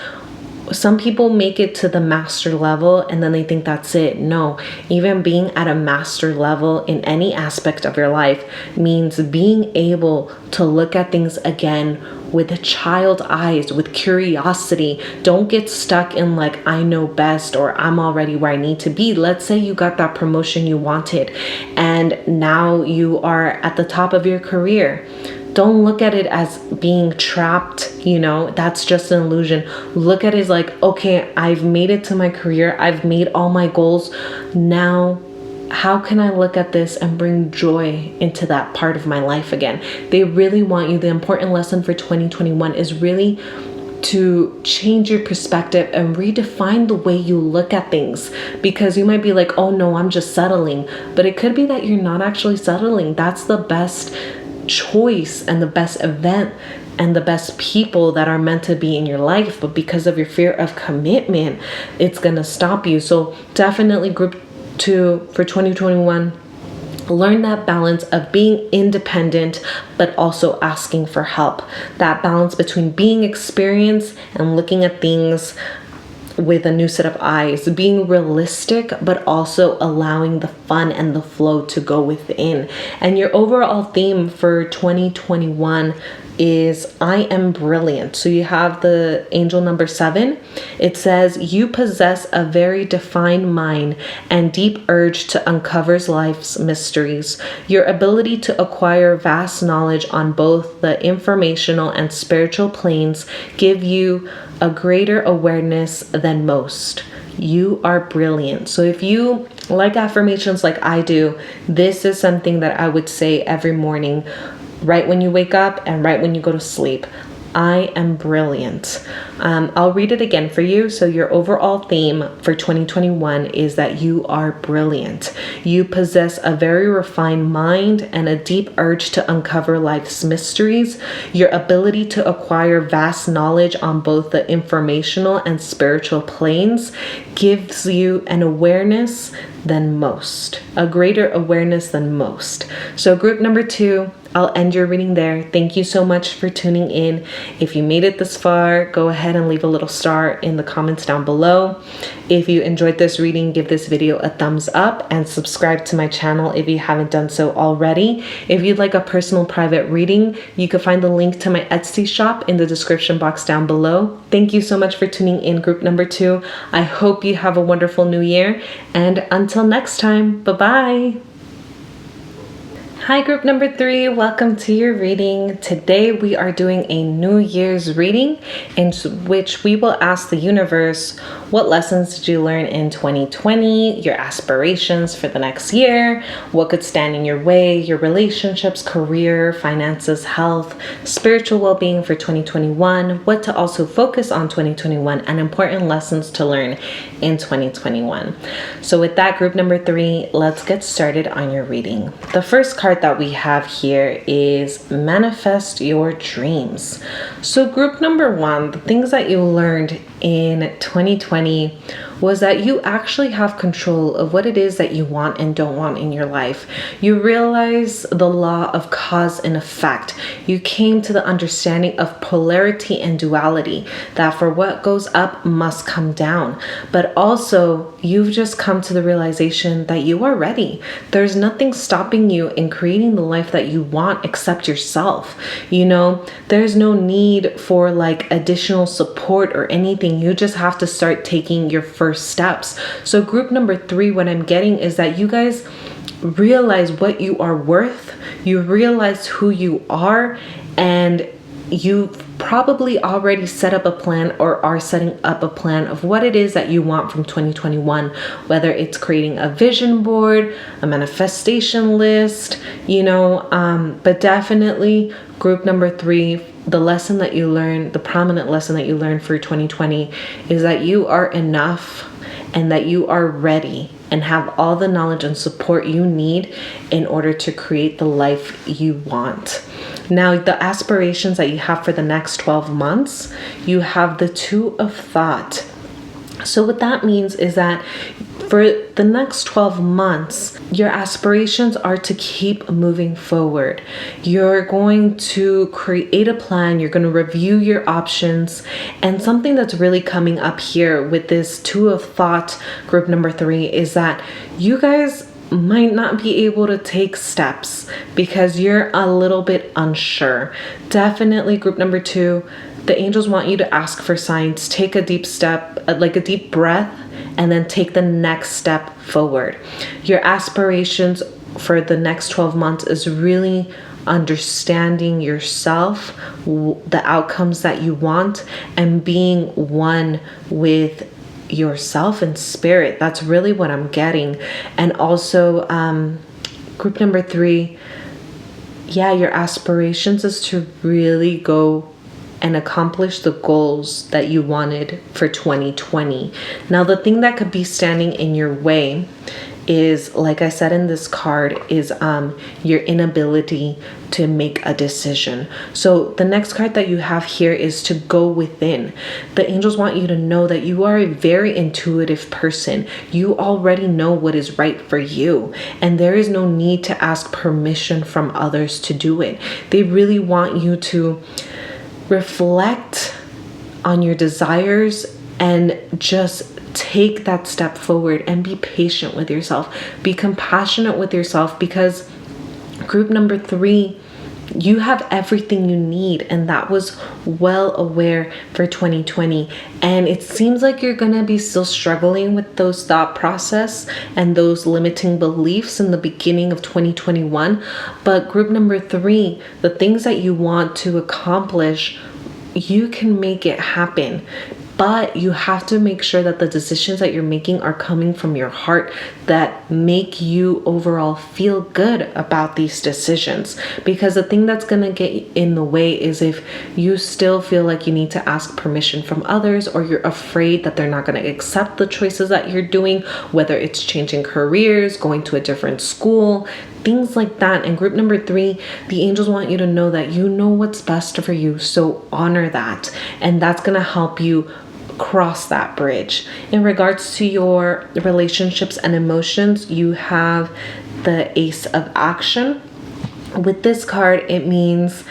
some people make it to the master level and then they think that's it. No, even being at a master level in any aspect of your life means being able to look at things again with child eyes, with curiosity. Don't get stuck in like, I know best, or I'm already where I need to be. Let's say you got that promotion you wanted and now you are at the top of your career. Don't look at it as being trapped, that's just an illusion. Look at it as like, okay, I've made it to my career. I've made all my goals. Now, how can I look at this and bring joy into that part of my life again? They really want you. The important lesson for 2021 is really to change your perspective and redefine the way you look at things, because you might be like, oh no, I'm just settling. But it could be that you're not actually settling. That's the best choice and the best event and the best people that are meant to be in your life, but because of your fear of commitment, it's gonna stop you. So definitely group 2 for 2021, learn that balance of being independent but also asking for help. That balance between being experienced and looking at things with a new set of eyes, being realistic, but also allowing the fun and the flow to go within. And your overall theme for 2021 is I am brilliant. So you have the angel number 7. It says, you possess a very defined mind and deep urge to uncover life's mysteries. Your ability to acquire vast knowledge on both the informational and spiritual planes give you a greater awareness than most. You are brilliant. So if you like affirmations like I do, this is something that I would say every morning, right when you wake up and right when you go to sleep. I am brilliant. I'll read it again for you. So your overall theme for 2021 is that you are brilliant. You possess a very refined mind and a deep urge to uncover life's mysteries. Your ability to acquire vast knowledge on both the informational and spiritual planes gives you an awareness than most, a greater awareness than most. So group number 2, I'll end your reading there. Thank you so much for tuning in. If you made it this far, go ahead and leave a little star in the comments down below. If you enjoyed this reading, give this video a thumbs up and subscribe to my channel if you haven't done so already. If you'd like a personal private reading, you can find the link to my Etsy shop in the description box down below. Thank you so much for tuning in, group number 2. I hope you have a wonderful new year, and until next time, bye-bye. Hi, group number 3, welcome to your reading. Today we are doing a New Year's reading in which we will ask the universe, what lessons did you learn in 2020, your aspirations for the next year, what could stand in your way, your relationships, career, finances, health, spiritual well-being for 2021, what to also focus on 2021, and important lessons to learn in 2021. So with that, group number 3, let's get started on your reading. The first card that we have here is manifest your dreams. So group number 1, the things that you learned in 2020 was that you actually have control of what it is that you want and don't want in your life. You realize the law of cause and effect. You came to the understanding of polarity and duality, that for what goes up must come down. But also, you've just come to the realization that you are ready. There's nothing stopping you in creating the life that you want except yourself. There's no need for like additional support or anything. You just have to start taking your first steps. So group number 3, what I'm getting is that you guys realize what you are worth, you realize who you are, and you've probably already set up a plan or are setting up a plan of what it is that you want from 2021, whether it's creating a vision board, a manifestation list, but definitely group number 3, the lesson that you learned, the prominent lesson that you learned for 2020 is that you are enough and that you are ready and have all the knowledge and support you need in order to create the life you want. Now, the aspirations that you have for the next 12 months, you have the Two of Thought. So what that means is that for the next 12 months, your aspirations are to keep moving forward. You're going to create a plan, you're going to review your options, and something that's really coming up here with this Two of Thought group number 3 is that you guys might not be able to take steps because you're a little bit unsure. Definitely group number 2, the angels want you to ask for signs. Take a deep step, like a deep breath, and then take the next step forward. Your aspirations for the next 12 months is really understanding yourself, the outcomes that you want, and being one with yourself and spirit. That's really what I'm getting. And also group number 3, your aspirations is to really go and accomplish the goals that you wanted for 2020. Now, the thing that could be standing in your way is, like I said in this card, is your inability to make a decision. So the next card that you have here is to go within. The angels want you to know that you are a very intuitive person. You already know what is right for you, and there is no need to ask permission from others to do it. They really want you to reflect on your desires and just take that step forward and be patient with yourself. Be compassionate with yourself, because group number 3, you have everything you need, and that was well aware for 2020. And it seems like you're gonna be still struggling with those thought process and those limiting beliefs in the beginning of 2021. But group number 3, the things that you want to accomplish, you can make it happen. But you have to make sure that the decisions that you're making are coming from your heart, that make you overall feel good about these decisions. Because the thing that's going to get in the way is if you still feel like you need to ask permission from others, or you're afraid that they're not going to accept the choices that you're doing, whether it's changing careers, going to a different school, things like that. And group number 3, the angels want you to know that you know what's best for you. So honor that. And that's going to help you cross that bridge. In regards to your relationships and emotions, you have the Ace of Action. With this card, it means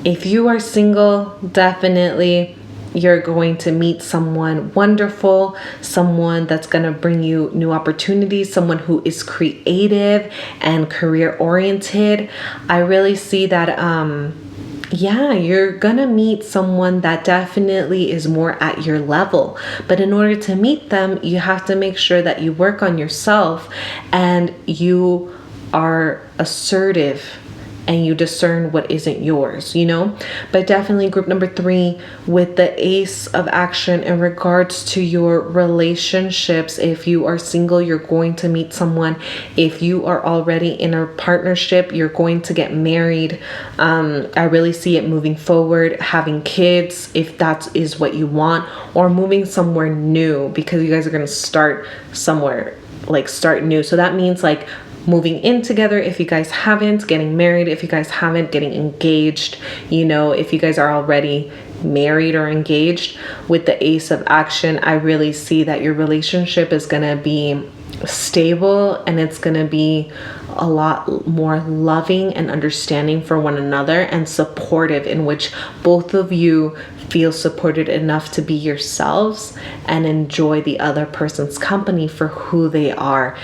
if you are single, definitely you're going to meet someone wonderful, someone that's going to bring you new opportunities, someone who is creative and career oriented. I really see that you're gonna meet someone that definitely is more at your level. But in order to meet them, you have to make sure that you work on yourself and you are assertive and you discern what isn't yours, But definitely group number 3 with the Ace of Action in regards to your relationships. If you are single, you're going to meet someone. If you are already in a partnership, you're going to get married. I really see it moving forward, having kids, if that is what you want, or moving somewhere new, because you guys are going to start somewhere, start new. So that means moving in together if you guys haven't, getting married if you guys haven't, getting engaged, if you guys are already married or engaged. With the Ace of Action, I really see that your relationship is going to be stable, and it's going to be a lot more loving and understanding for one another, and supportive, in which both of you feel supported enough to be yourselves and enjoy the other person's company for who they are,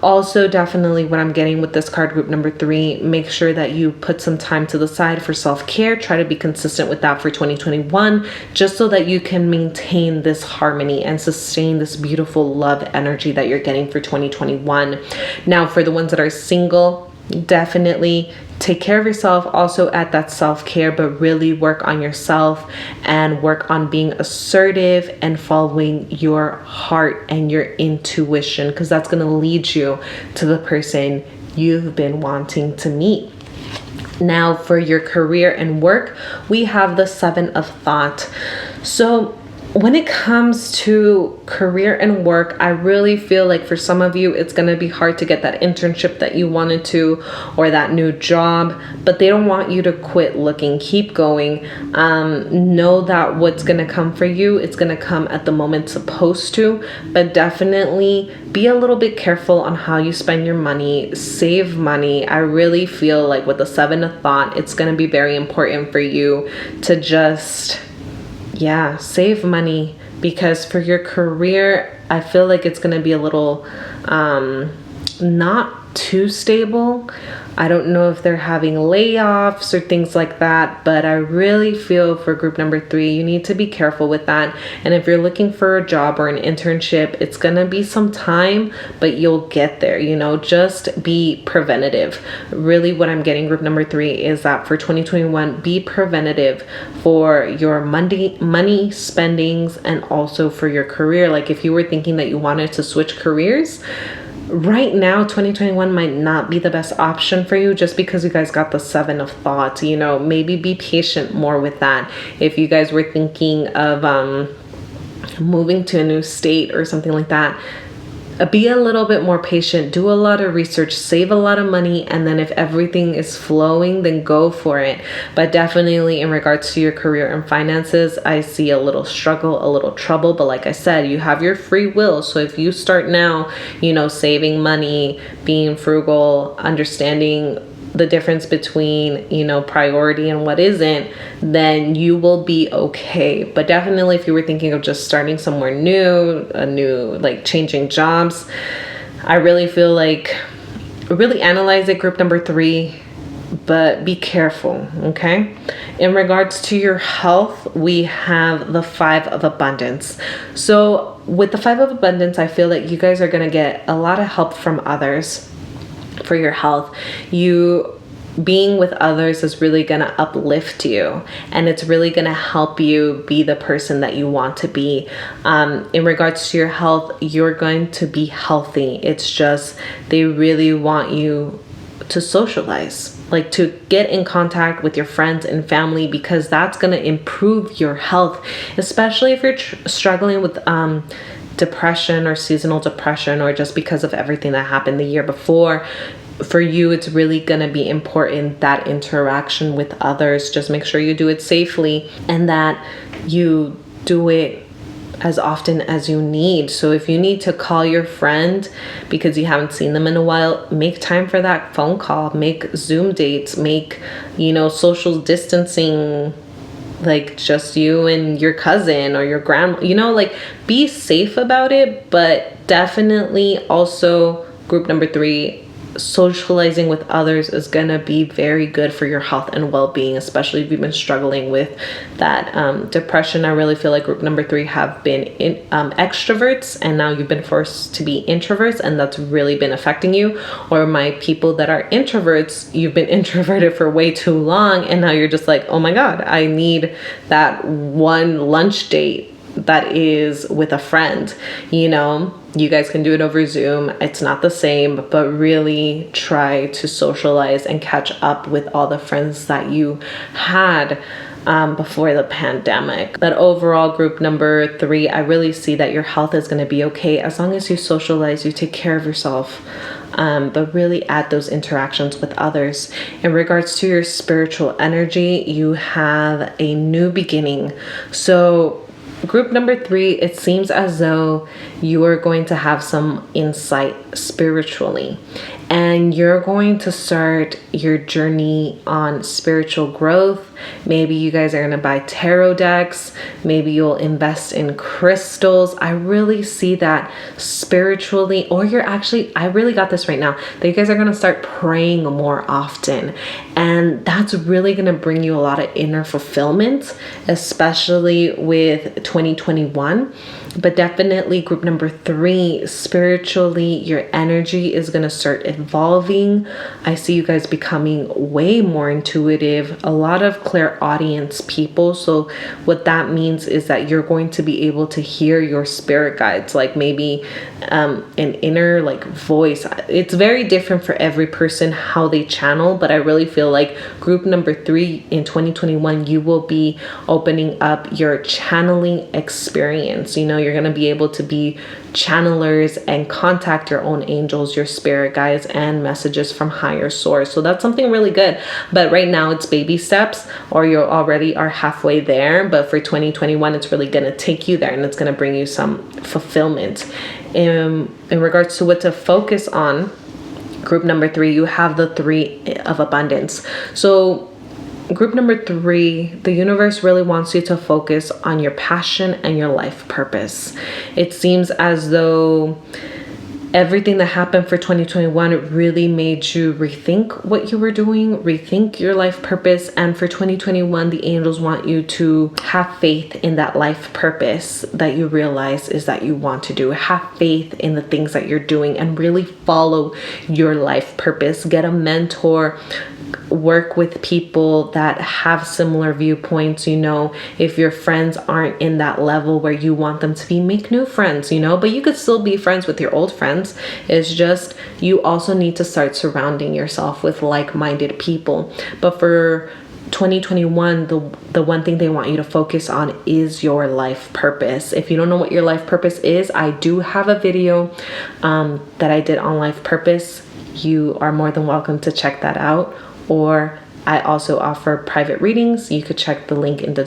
Also, definitely what I'm getting with this card, group number 3, make sure that you put some time to the side for self-care. Try to be consistent with that for 2021, just so that you can maintain this harmony and sustain this beautiful love energy that you're getting for 2021. Now, for the ones that are single, definitely take care of yourself, also at that self-care, but really work on yourself and work on being assertive and following your heart and your intuition, because that's going to lead you to the person you've been wanting to meet. Now, for your career and work, we have the Seven of Thought. So when it comes to career and work, I really feel like for some of you, it's going to be hard to get that internship that you wanted to, or that new job, but they don't want you to quit looking. Keep going. Know that what's going to come for you, it's going to come at the moment it's supposed to, but definitely be a little bit careful on how you spend your money. Save money. I really feel like with the 7 of thought, it's going to be very important for you to just save money, because for your career, I feel like it's going to be a little not too stable. I don't know if they're having layoffs or things like that, but I really feel for group number 3, you need to be careful with that. And if you're looking for a job or an internship, it's going to be some time, but you'll get there. Just be preventative. Really what I'm getting, group number 3, is that for 2021, be preventative for your money spendings and also for your career. Like if you were thinking that you wanted to switch careers, right now 2021 might not be the best option for you, just because you guys got the 7 of thoughts. Maybe be patient more with that. If you guys were thinking of moving to a new state or something like that, be a little bit more patient, do a lot of research, save a lot of money, and then if everything is flowing, then go for it. But definitely in regards to your career and finances, I see a little struggle, a little trouble. But like I said, you have your free will. So if you start now, saving money, being frugal, understanding the difference between, priority and what isn't, then you will be okay. But definitely if you were thinking of just starting somewhere new, like changing jobs, I really feel like really analyze it, group number 3, but be careful, okay? In regards to your health, we have the 5 of abundance. So with the 5 of abundance, I feel like you guys are going to get a lot of help from others for your health. You being with others is really going to uplift you, and it's really going to help you be the person that you want to be. In regards to your health, you're going to be healthy. It's just they really want you to socialize, like to get in contact with your friends and family, because that's going to improve your health, especially if you're struggling with depression or seasonal depression, or just because of everything that happened the year before. For you, it's really going to be important, that interaction with others. Just make sure you do it safely and that you do it as often as you need. So if you need to call your friend because you haven't seen them in a while, make time for that phone call, make Zoom dates, make, social distancing, like just you and your cousin or your grandma, like be safe about it. But definitely also group number 3, socializing with others is going to be very good for your health and well-being, especially if you've been struggling with that depression. I really feel like group number 3 have been extroverts, and now you've been forced to be introverts, and that's really been affecting you. Or my people that are introverts, you've been introverted for way too long, and now you're just like, oh my God, I need that one lunch date that is with a friend. You guys can do it over Zoom. It's not the same, but really try to socialize and catch up with all the friends that you had before the pandemic. But overall, group number 3, I really see that your health is going to be okay as long as you socialize, you take care of yourself. But really add those interactions with others. In regards to your spiritual energy, you have a new beginning. So group number 3, it seems as though you are going to have some insight spiritually, and you're going to start your journey on spiritual growth. Maybe you guys are going to buy tarot decks. Maybe you'll invest in crystals. I really see that spiritually, or I really got this right now, that you guys are going to start praying more often. And that's really going to bring you a lot of inner fulfillment, especially with 2021. But definitely group number 3, spiritually, your energy is going to start evolving. I see you guys becoming way more intuitive, a lot of clairaudience people. So what that means is that you're going to be able to hear your spirit guides, like maybe an inner like voice. It's very different for every person how they channel, but I really feel like group number 3 in 2021, you will be opening up your channeling experience. You know, you're going to be able to be channelers and contact your own angels, your spirit guides, and messages from higher source. So that's something really good. But right now it's baby steps, or you already are halfway there. But for 2021, it's really going to take you there, and it's going to bring you some fulfillment. In regards to what to focus on, group number 3, you have the 3 of abundance. So group number 3, the universe really wants you to focus on your passion and your life purpose. It seems as though everything that happened for 2021 really made you rethink what you were doing, rethink your life purpose. And for 2021, the angels want you to have faith in that life purpose that you realize is that you want to do. Have faith in the things that you're doing and really follow your life purpose. Get a mentor, work with people that have similar viewpoints. You know, if your friends aren't in that level where you want them to be, make new friends, you know, but you could still be friends with your old friends. It's just you also need to start surrounding yourself with like-minded people. But for 2021, the one thing they want you to focus on is your life purpose. If you don't know what your life purpose is, I do have a video that I did on life purpose. You are more than welcome to check that out. Or I also offer private readings. You could check the link in the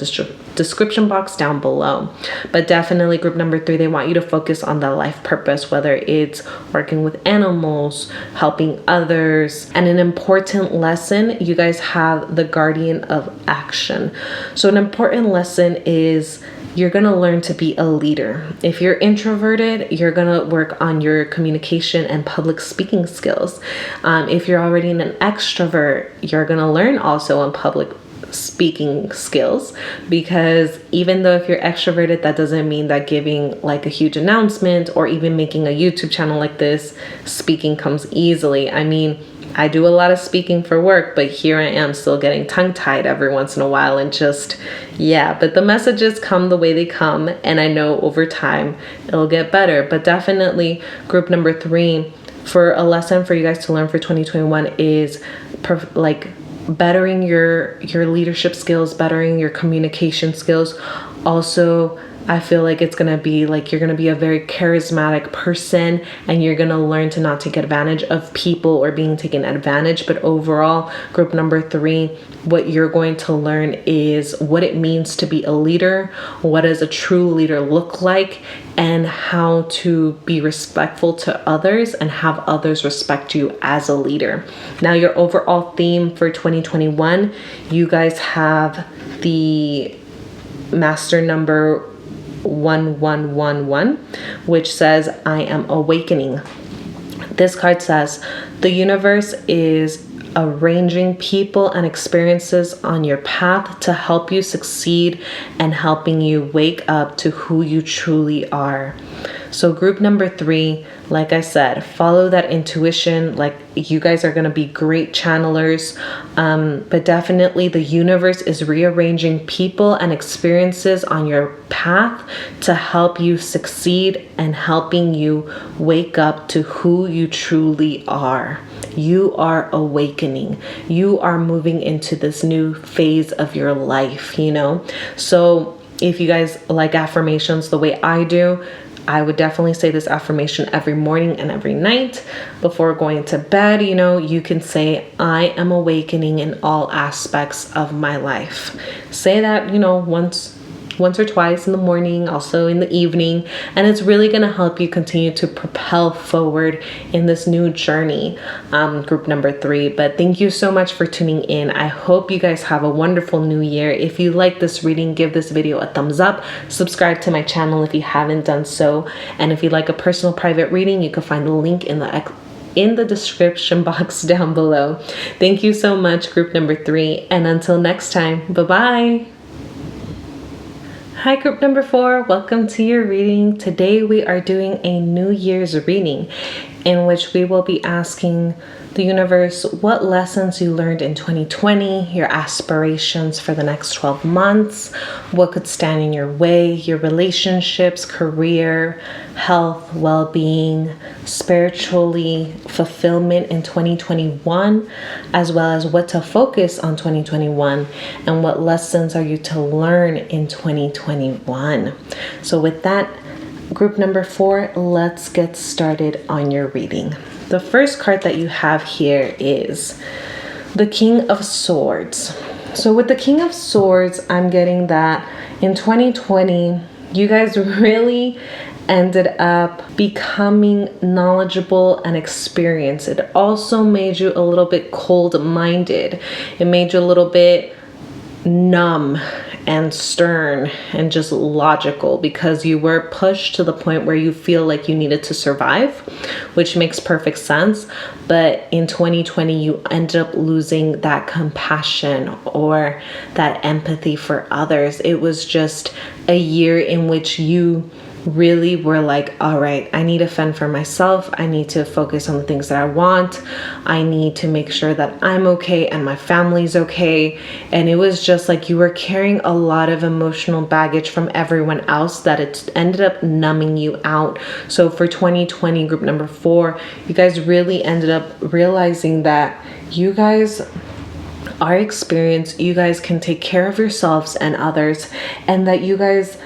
description box down below. But definitely group number 3, they want you to focus on the life purpose, whether it's working with animals, helping others. And an important lesson, you guys have the guardian of action. So an important lesson is you're going to learn to be a leader. If you're introverted, you're going to work on your communication and public speaking skills. If you're already an extrovert, you're going to learn also on public speaking skills, because even though if you're extroverted, that doesn't mean that giving like a huge announcement or even making a YouTube channel like this, speaking comes easily. I mean, I do a lot of speaking for work, but here I am still getting tongue-tied every once in a while and just, yeah, but the messages come the way they come, and I know over time it'll get better. But definitely group number 3, for a lesson for you guys to learn for 2021 is bettering your leadership skills, bettering your communication skills. Also, I feel like it's going to be like you're going to be a very charismatic person, and you're going to learn to not take advantage of people or being taken advantage. But overall, group number 3, what you're going to learn is what it means to be a leader, what does a true leader look like, and how to be respectful to others and have others respect you as a leader. Now, your overall theme for 2021, you guys have the master number 1111, which says, I am awakening. This card says, the universe is arranging people and experiences on your path to help you succeed and helping you wake up to who you truly are. So group number 3, like I said, follow that intuition. Like, you guys are going to be great channelers. But definitely the universe is rearranging people and experiences on your path to help you succeed and helping you wake up to who you truly are. You are awakening. You are moving into this new phase of your life, you know? So if you guys like affirmations the way I do, I would definitely say this affirmation every morning and every night before going to bed. You know, you can say, I am awakening in all aspects of my life. Say that, you know, once or twice in the morning, also in the evening, and it's really going to help you continue to propel forward in this new journey, group number 3. But thank you so much for tuning in. I hope you guys have a wonderful new year. If you like this reading, give this video a thumbs up, subscribe to my channel if you haven't done so, and if you'd like a personal private reading, you can find the link in the description box down below. Thank you so much, group number 3, and until next time, bye-bye. Hi, group number 4, welcome to your reading. Today we are doing a New Year's reading. in which we will be asking the universe what lessons you learned in 2020, your aspirations for the next 12 months, what could stand in your way, your relationships, career, health, well-being, spiritually, fulfillment in 2021, as well as what to focus on 2021 and what lessons are you to learn in 2021. So with that, group number 4, let's get started on your reading. The first card that you have here is the King of Swords. So with the King of Swords, I'm getting that in 2020, you guys really ended up becoming knowledgeable and experienced. It also made you a little bit cold-minded. It made you a little bit numb and stern and just logical because you were pushed to the point where you feel like you needed to survive, which makes perfect sense. But in 2020, you ended up losing that compassion or that empathy for others. It was just a year in which you really were like, all right, I need to fend for myself. I need to focus on the things that I want. I need to make sure that I'm okay and my family's okay. And it was just like you were carrying a lot of emotional baggage from everyone else that it ended up numbing you out. So for 2020, group number 4, you guys really ended up realizing that you guys are experienced, you guys can take care of yourselves and others, and that you guys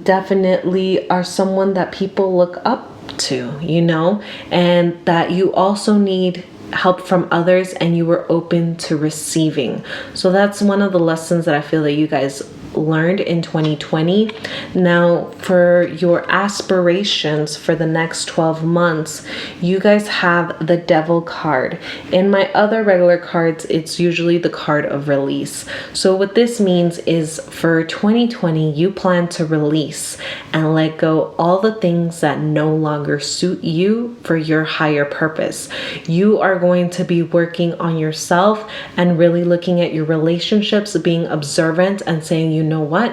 definitely are someone that people look up to, you know, and that you also need help from others and you were open to receiving. So that's one of the lessons that I feel that you guys learned in 2020. Now for your aspirations for the next 12 months, you guys have the Devil card. In my other regular cards, it's usually the card of release. So what this means is for 2020, you plan to release and let go all the things that no longer suit you for your higher purpose. You are going to be working on yourself and really looking at your relationships, being observant and saying, you know what?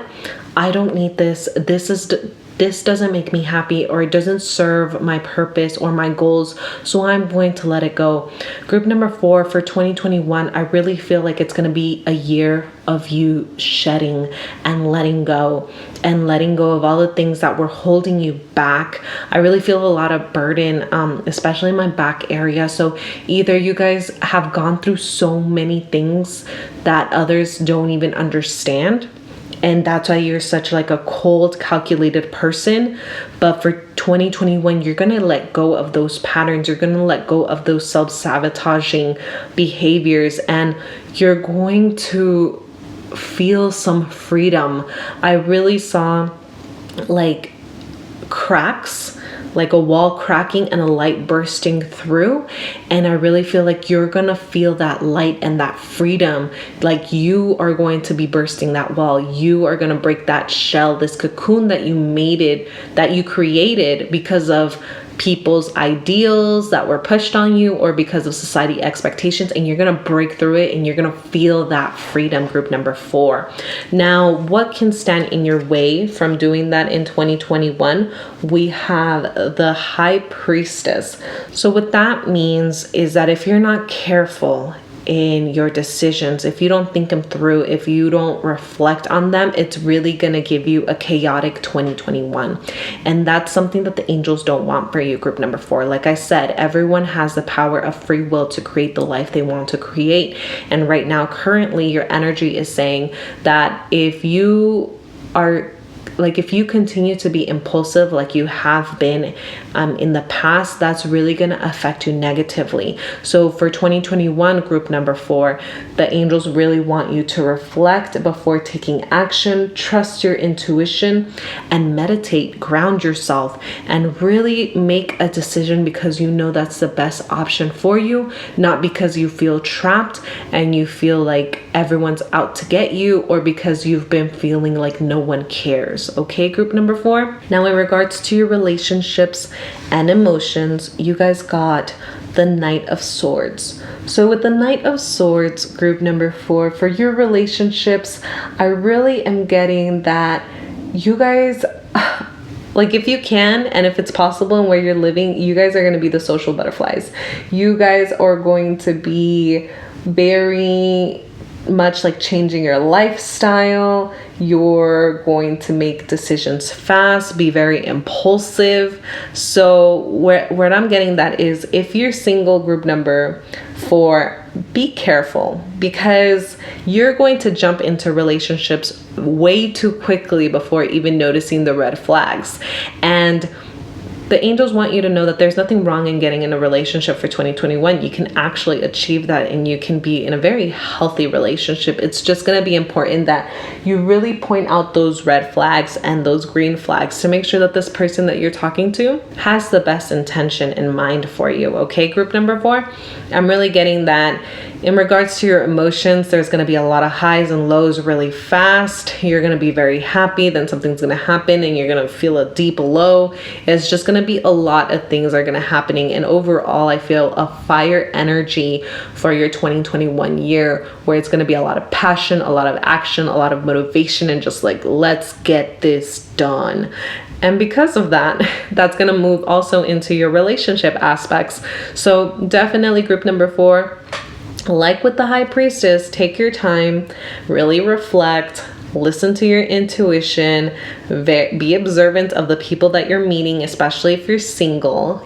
I don't need this. This doesn't make me happy, or it doesn't serve my purpose or my goals. So I'm going to let it go. Group number 4 for 2021, I really feel like it's going to be a year of you shedding and letting go of all the things that were holding you back. I really feel a lot of burden, especially in my back area. So either you guys have gone through so many things that others don't even understand, and that's why you're such like a cold, calculated person. But for 2021, you're going to let go of those patterns. You're going to let go of those self-sabotaging behaviors, and you're going to feel some freedom. I really saw like cracks, like a wall cracking and a light bursting through. And I really feel like you're gonna feel that light and that freedom. Like you are going to be bursting that wall. You are gonna break that shell, this cocoon that you created because of people's ideals that were pushed on you or because of society expectations, and you're going to break through it and you're going to feel that freedom. Group number 4. Now, what can stand in your way from doing that in 2021? We have the High Priestess. So what that means is that if you're not careful in your decisions, if you don't think them through, if you don't reflect on them, it's really going to give you a chaotic 2021. And that's something that the angels don't want for you, group number 4. Like I said, everyone has the power of free will to create the life they want to create. And right now, currently, your energy is saying that if you continue to be impulsive like you have been in the past, that's really going to affect you negatively. So for 2021, group number 4, the angels really want you to reflect before taking action, trust your intuition, and meditate, ground yourself, and really make a decision because you know that's the best option for you, not because you feel trapped and you feel like everyone's out to get you, or because you've been feeling like no one cares. Okay, group number 4. Now, in regards to your relationships and emotions, you guys got the Knight of Swords. So with the Knight of Swords, group number 4, for your relationships, I really am getting that you guys Like, if you can, and if it's possible and where you're living, you guys are going to be the social butterflies. You guys are going to be very much like changing your lifestyle. You're going to make decisions fast, be very impulsive. So where I'm getting that is, if you're single, group number 4, be careful, because you're going to jump into relationships way too quickly before even noticing the red flags. And the angels want you to know that there's nothing wrong in getting in a relationship for 2021. You can actually achieve that, and you can be in a very healthy relationship. It's just going to be important that you really point out those red flags and those green flags to make sure that this person that you're talking to has the best intention in mind for you. Okay, group number 4, I'm really getting that in regards to your emotions, there's going to be a lot of highs and lows really fast. You're going to be very happy, then something's going to happen and you're going to feel a deep low. It's just going to be a lot of things are going to happening. And overall, I feel a fire energy for your 2021 year, where it's going to be a lot of passion, a lot of action, a lot of motivation, and just like, let's get this done. And because of that, that's going to move also into your relationship aspects. So definitely group number 4, like with the High Priestess, take your time, really reflect, listen to your intuition, be observant of the people that you're meeting, especially if you're single.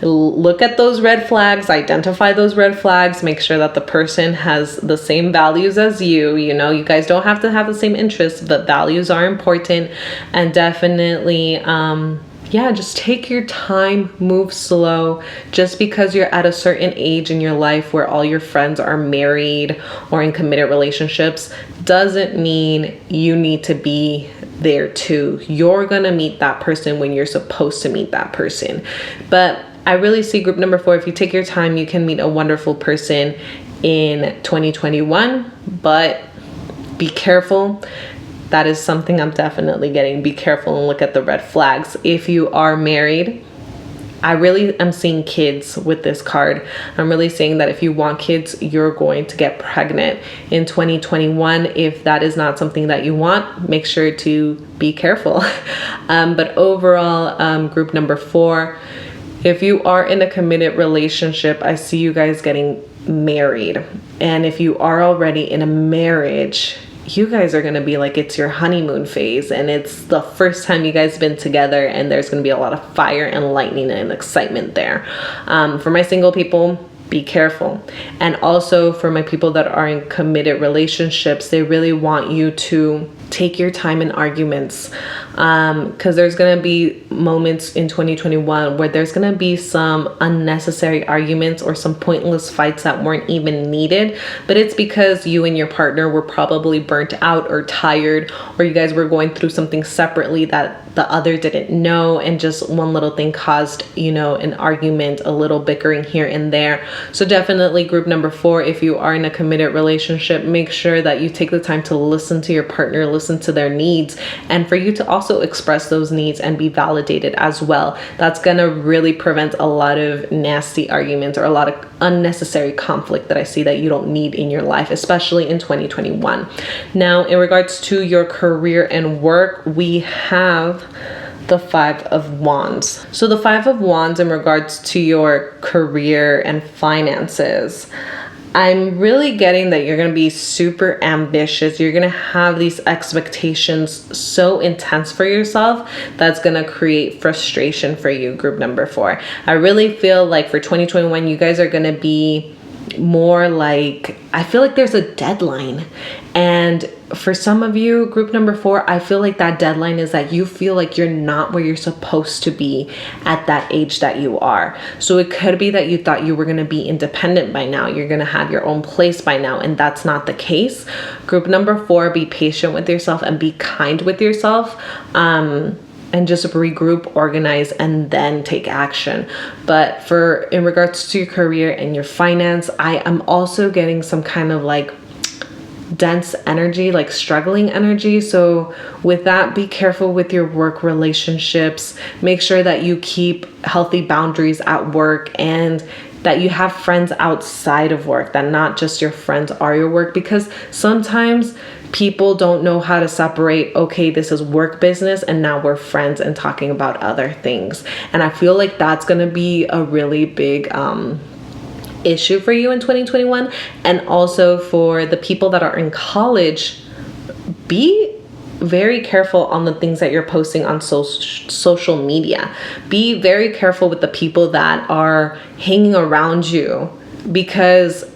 Look at those red flags, identify those red flags, make sure that the person has the same values as you. You guys don't have to have the same interests, but values are important. And definitely just take your time, move slow. Just because you're at a certain age in your life where all your friends are married or in committed relationships doesn't mean you need to be there too. You're gonna meet that person when you're supposed to meet that person. But I really see group number 4, if you take your time, you can meet a wonderful person in 2021, but be careful. That is something I'm definitely getting. Be careful and look at the red flags. If you are married, I really am seeing kids with this card. I'm really saying that if you want kids, you're going to get pregnant in 2021. If that is not something that you want, make sure to be careful. But overall, group number 4, if you are in a committed relationship, I see you guys getting married. And if you are already in a marriage, you guys are going to be like, it's your honeymoon phase and it's the first time you guys been together, and there's going to be a lot of fire and lightning and excitement there. For my single people, be careful. And also for my people that are in committed relationships, they really want you to take your time in arguments, because there's going to be moments in 2021 where there's going to be some unnecessary arguments or some pointless fights that weren't even needed, but it's because you and your partner were probably burnt out or tired, or you guys were going through something separately that the other didn't know, and just one little thing caused, an argument, a little bickering here and there. So definitely group number 4, if you are in a committed relationship, make sure that you take the time to listen to your partner, listen to their needs, and for you to also express those needs and be validated as well. That's gonna really prevent a lot of nasty arguments or a lot of unnecessary conflict that I see that you don't need in your life, especially in 2021. Now, in regards to your career and work, we have the 5 of Wands. So the 5 of Wands in regards to your career and finances, I'm really getting that you're going to be super ambitious. You're going to have these expectations so intense for yourself that's going to create frustration for you, group number 4. I really feel like for 2021, you guys are going to be more like, I feel like there's a deadline. And for some of you, group number 4, I feel like that deadline is that you feel like you're not where you're supposed to be at that age that you are. So it could be that you thought you were going to be independent by now. You're going to have your own place by now, and that's not the case. Group number 4, be patient with yourself and be kind with yourself. And just regroup, organize, and then take action. But in regards to your career and your finance, I am also getting some kind of like dense energy, like struggling energy. So with that, be careful with your work relationships. Make sure that you keep healthy boundaries at work, and that you have friends outside of work, that not just your friends are your work, because sometimes People don't know how to separate, okay, this is work business and now we're friends and talking about other things. And I feel like that's going to be a really big issue for you in 2021. And also for the people that are in college, be very careful on the things that you're posting on social media. Be very careful with the people that are hanging around you, because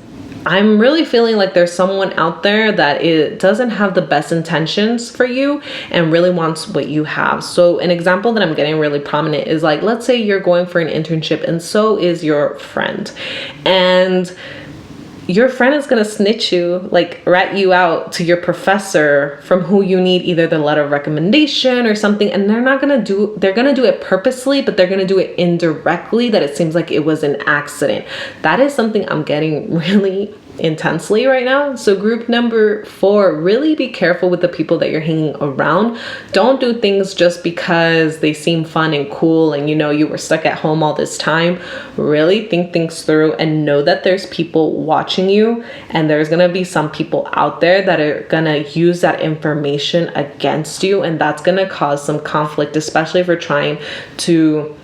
I'm really feeling like there's someone out there that it doesn't have the best intentions for you and really wants what you have. So an example that I'm getting really prominent is like, let's say you're going for an internship and so is your friend. And your friend is going to snitch you, like rat you out to your professor from who you need either the letter of recommendation or something. And they're going to do it purposely, but they're going to do it indirectly, that it seems like it was an accident. That is something I'm getting really intensely right now. So group number 4, really be careful with the people that you're hanging around. Don't do things just because they seem fun and cool and you were stuck at home all this time. Really think things through and know that there's people watching you, and there's gonna be some people out there that are gonna use that information against you, and that's gonna cause some conflict, especially if you're trying to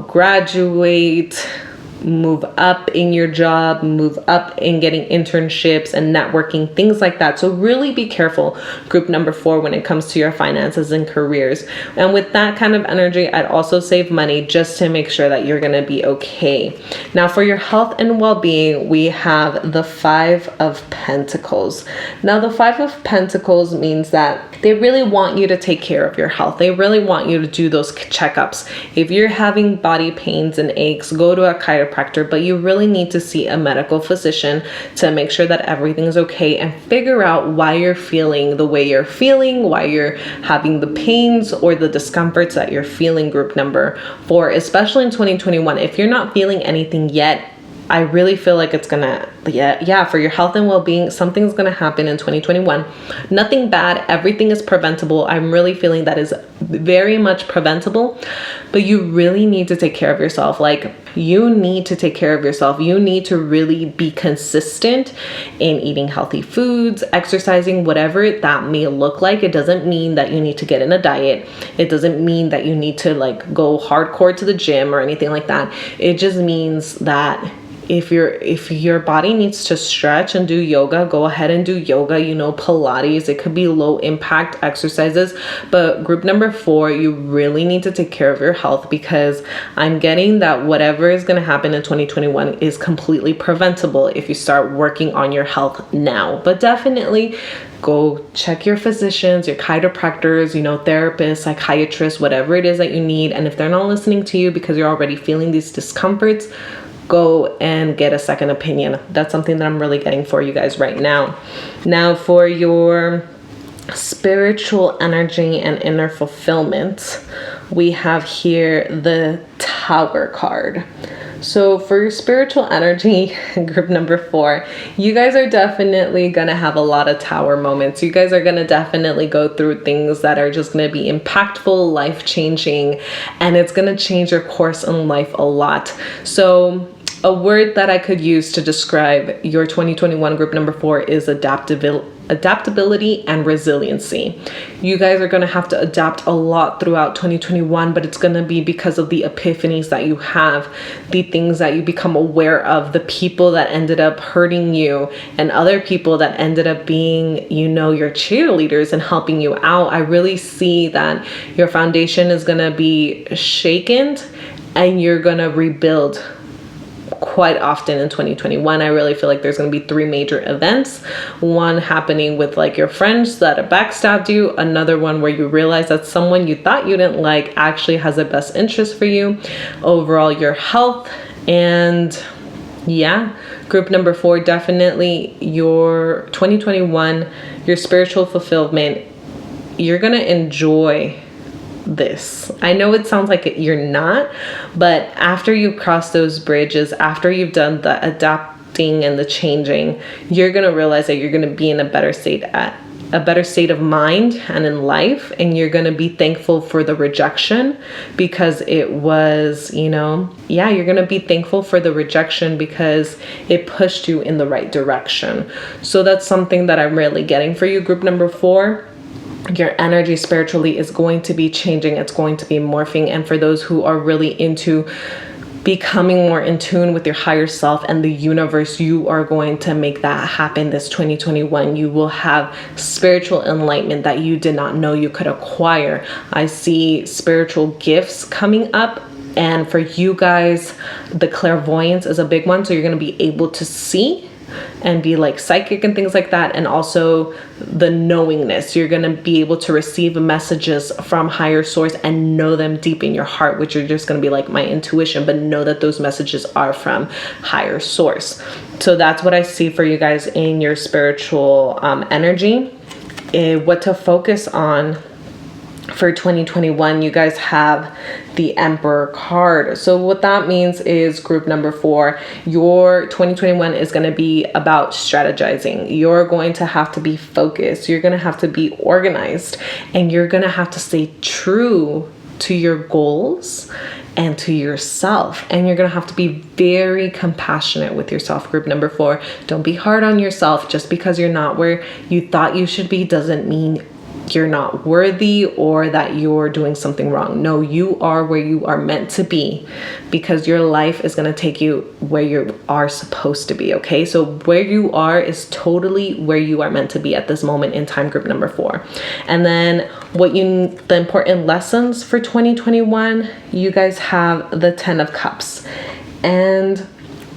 graduate, move up in your job, move up in getting internships and networking, things like that. So really be careful, group number 4, when it comes to your finances and careers. And with that kind of energy, I'd also save money just to make sure that you're going to be okay. Now for your health and well-being, we have the 5 of Pentacles. Now the 5 of Pentacles means that they really want you to take care of your health. They really want you to do those checkups. If you're having body pains and aches, go to a chiropractor, but you really need to see a medical physician to make sure that everything's okay and figure out why you're feeling the way you're feeling, why you're having the pains or the discomforts that you're feeling, group number 4, especially in 2021. If you're not feeling anything yet, I really feel like it's gonna, for your health and well-being, something's gonna happen in 2021. Nothing bad, everything is preventable. I'm really feeling that is very much preventable, but you really need to take care of yourself. Like, you need to take care of yourself. You need to really be consistent in eating healthy foods, exercising, whatever that may look like. It doesn't mean that you need to get in a diet. It doesn't mean that you need to go hardcore to the gym or anything like that. It just means that if your body needs to stretch and do yoga, go ahead and do yoga, Pilates. It could be low impact exercises. But group number 4, you really need to take care of your health, because I'm getting that whatever is going to happen in 2021 is completely preventable if you start working on your health now. But definitely go check your physicians, your chiropractors, therapists, psychiatrists, whatever it is that you need. And if they're not listening to you because you're already feeling these discomforts, go and get a second opinion. That's something that I'm really getting for you guys right now. Now for your spiritual energy and inner fulfillment, we have here the Tower card. So for your spiritual energy, group number 4, you guys are definitely going to have a lot of Tower moments. You guys are going to definitely go through things that are just going to be impactful, life-changing, and it's going to change your course in life a lot. So a word that I could use to describe your 2021 group number 4 is adaptability and resiliency. You guys are going to have to adapt a lot throughout 2021, but it's going to be because of the epiphanies that you have, the things that you become aware of, the people that ended up hurting you, and other people that ended up being, your cheerleaders and helping you out. I really see that your foundation is going to be shaken and you're going to rebuild quite often in 2021. I really feel like there's going to be 3 major events. One happening with your friends that have backstabbed you. Another one where you realize that someone you thought you didn't like actually has a best interest for you. Overall, your health. And group number 4, definitely your 2021, your spiritual fulfillment. You're going to enjoy this. I know it sounds like you're not, but after you cross those bridges, after you've done the adapting and the changing, you're going to realize that you're going to be in a better state at a better state of mind and in life, and you're going to be thankful for the rejection because it was, you're going to be thankful for the rejection because it pushed you in the right direction. So that's something that I'm really getting for you, group number 4. Your energy spiritually is going to be changing. It's going to be morphing. And for those who are really into becoming more in tune with your higher self and the universe, you are going to make that happen this 2021. You will have spiritual enlightenment that you did not know you could acquire. I see spiritual gifts coming up. And for you guys, the clairvoyance is a big one. So you're going to be able to see and be like psychic and things like that. And also the knowingness, you're going to be able to receive messages from higher source and know them deep in your heart, which are just going to be like my intuition, but know that those messages are from higher source. So that's what I see for you guys in your spiritual energy. What to focus on for 2021, you guys have the Emperor card. So what that means is, group number 4, your 2021 is going to be about strategizing. You're going to have to be focused. You're going to have to be organized, and you're going to have to stay true to your goals and to yourself. And you're going to have to be very compassionate with yourself, group number 4. Don't be hard on yourself. Just because you're not where you thought you should be doesn't mean you're not worthy or that you're doing something wrong. No, you are where you are meant to be, because your life is going to take you where you are supposed to be. Okay, so where you are is totally where you are meant to be at this moment in time, group number 4. And then the important lessons for 2021, you guys have the 10 of Cups. And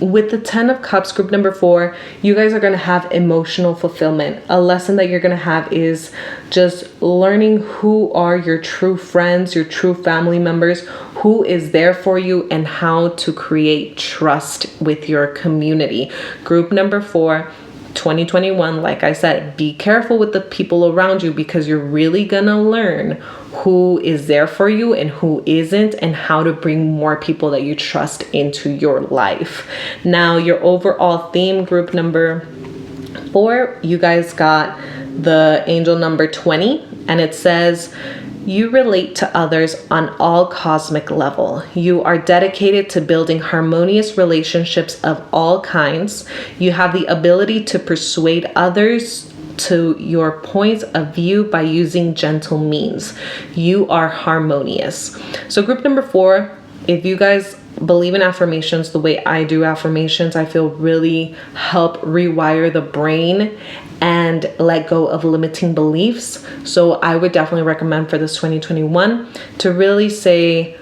with the 10 of Cups, group number 4, you guys are going to have emotional fulfillment. A lesson that you're going to have is just learning who are your true friends, your true family members, who is there for you, and how to create trust with your community. Group number 4, 2021, like I said, be careful with the people around you, because you're really going to learn who is there for you and who isn't, and how to bring more people that you trust into your life. Now, your overall theme, group number 4, you guys got the angel number 20, and it says, you relate to others on all cosmic level. You are dedicated to building harmonious relationships of all kinds. You have the ability to persuade others to your point of view by using gentle means. You are harmonious. So group number 4, if you guys believe in affirmations the way I do affirmations, I feel really help rewire the brain and let go of limiting beliefs. So I would definitely recommend for this 2021 to really say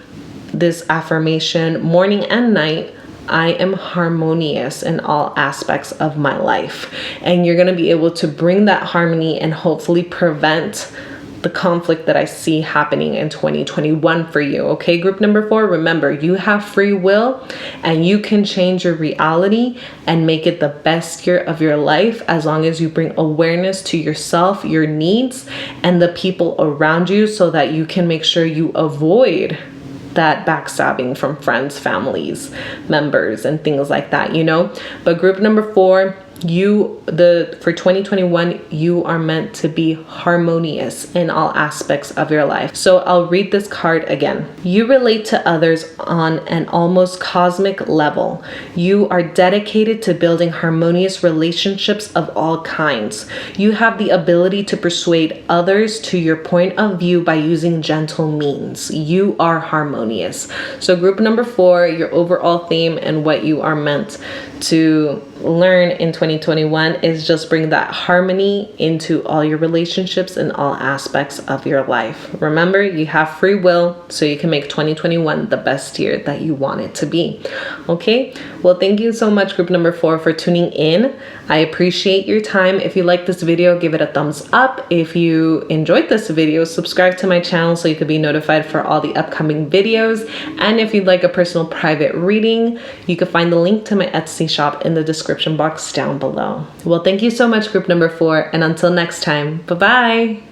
this affirmation morning and night: I am harmonious in all aspects of my life. And you're going to be able to bring that harmony and hopefully prevent the conflict that I see happening in 2021 for you. Okay, group number 4, remember, you have free will and you can change your reality and make it the best year of your life, as long as you bring awareness to yourself, your needs, and the people around you, so that you can make sure you avoid that backstabbing from friends, families, members, and things like that, But group number 4, for 2021, you are meant to be harmonious in all aspects of your life. So I'll read this card again. You relate to others on an almost cosmic level. You are dedicated to building harmonious relationships of all kinds. You have the ability to persuade others to your point of view by using gentle means. You are harmonious. So group number 4, your overall theme and what you are meant to learn in 2021 is just bring that harmony into all your relationships and all aspects of your life. Remember, you have free will, so you can make 2021 the best year that you want it to be. Okay, well, thank you so much, group number 4, for tuning in. I appreciate your time. If you like this video, give it a thumbs up. If you enjoyed this video, subscribe to my channel so you can be notified for all the upcoming videos. And if you'd like a personal private reading, you can find the link to my Etsy shop in the description box down below. Well, thank you so much, group number 4, and until next time, bye-bye.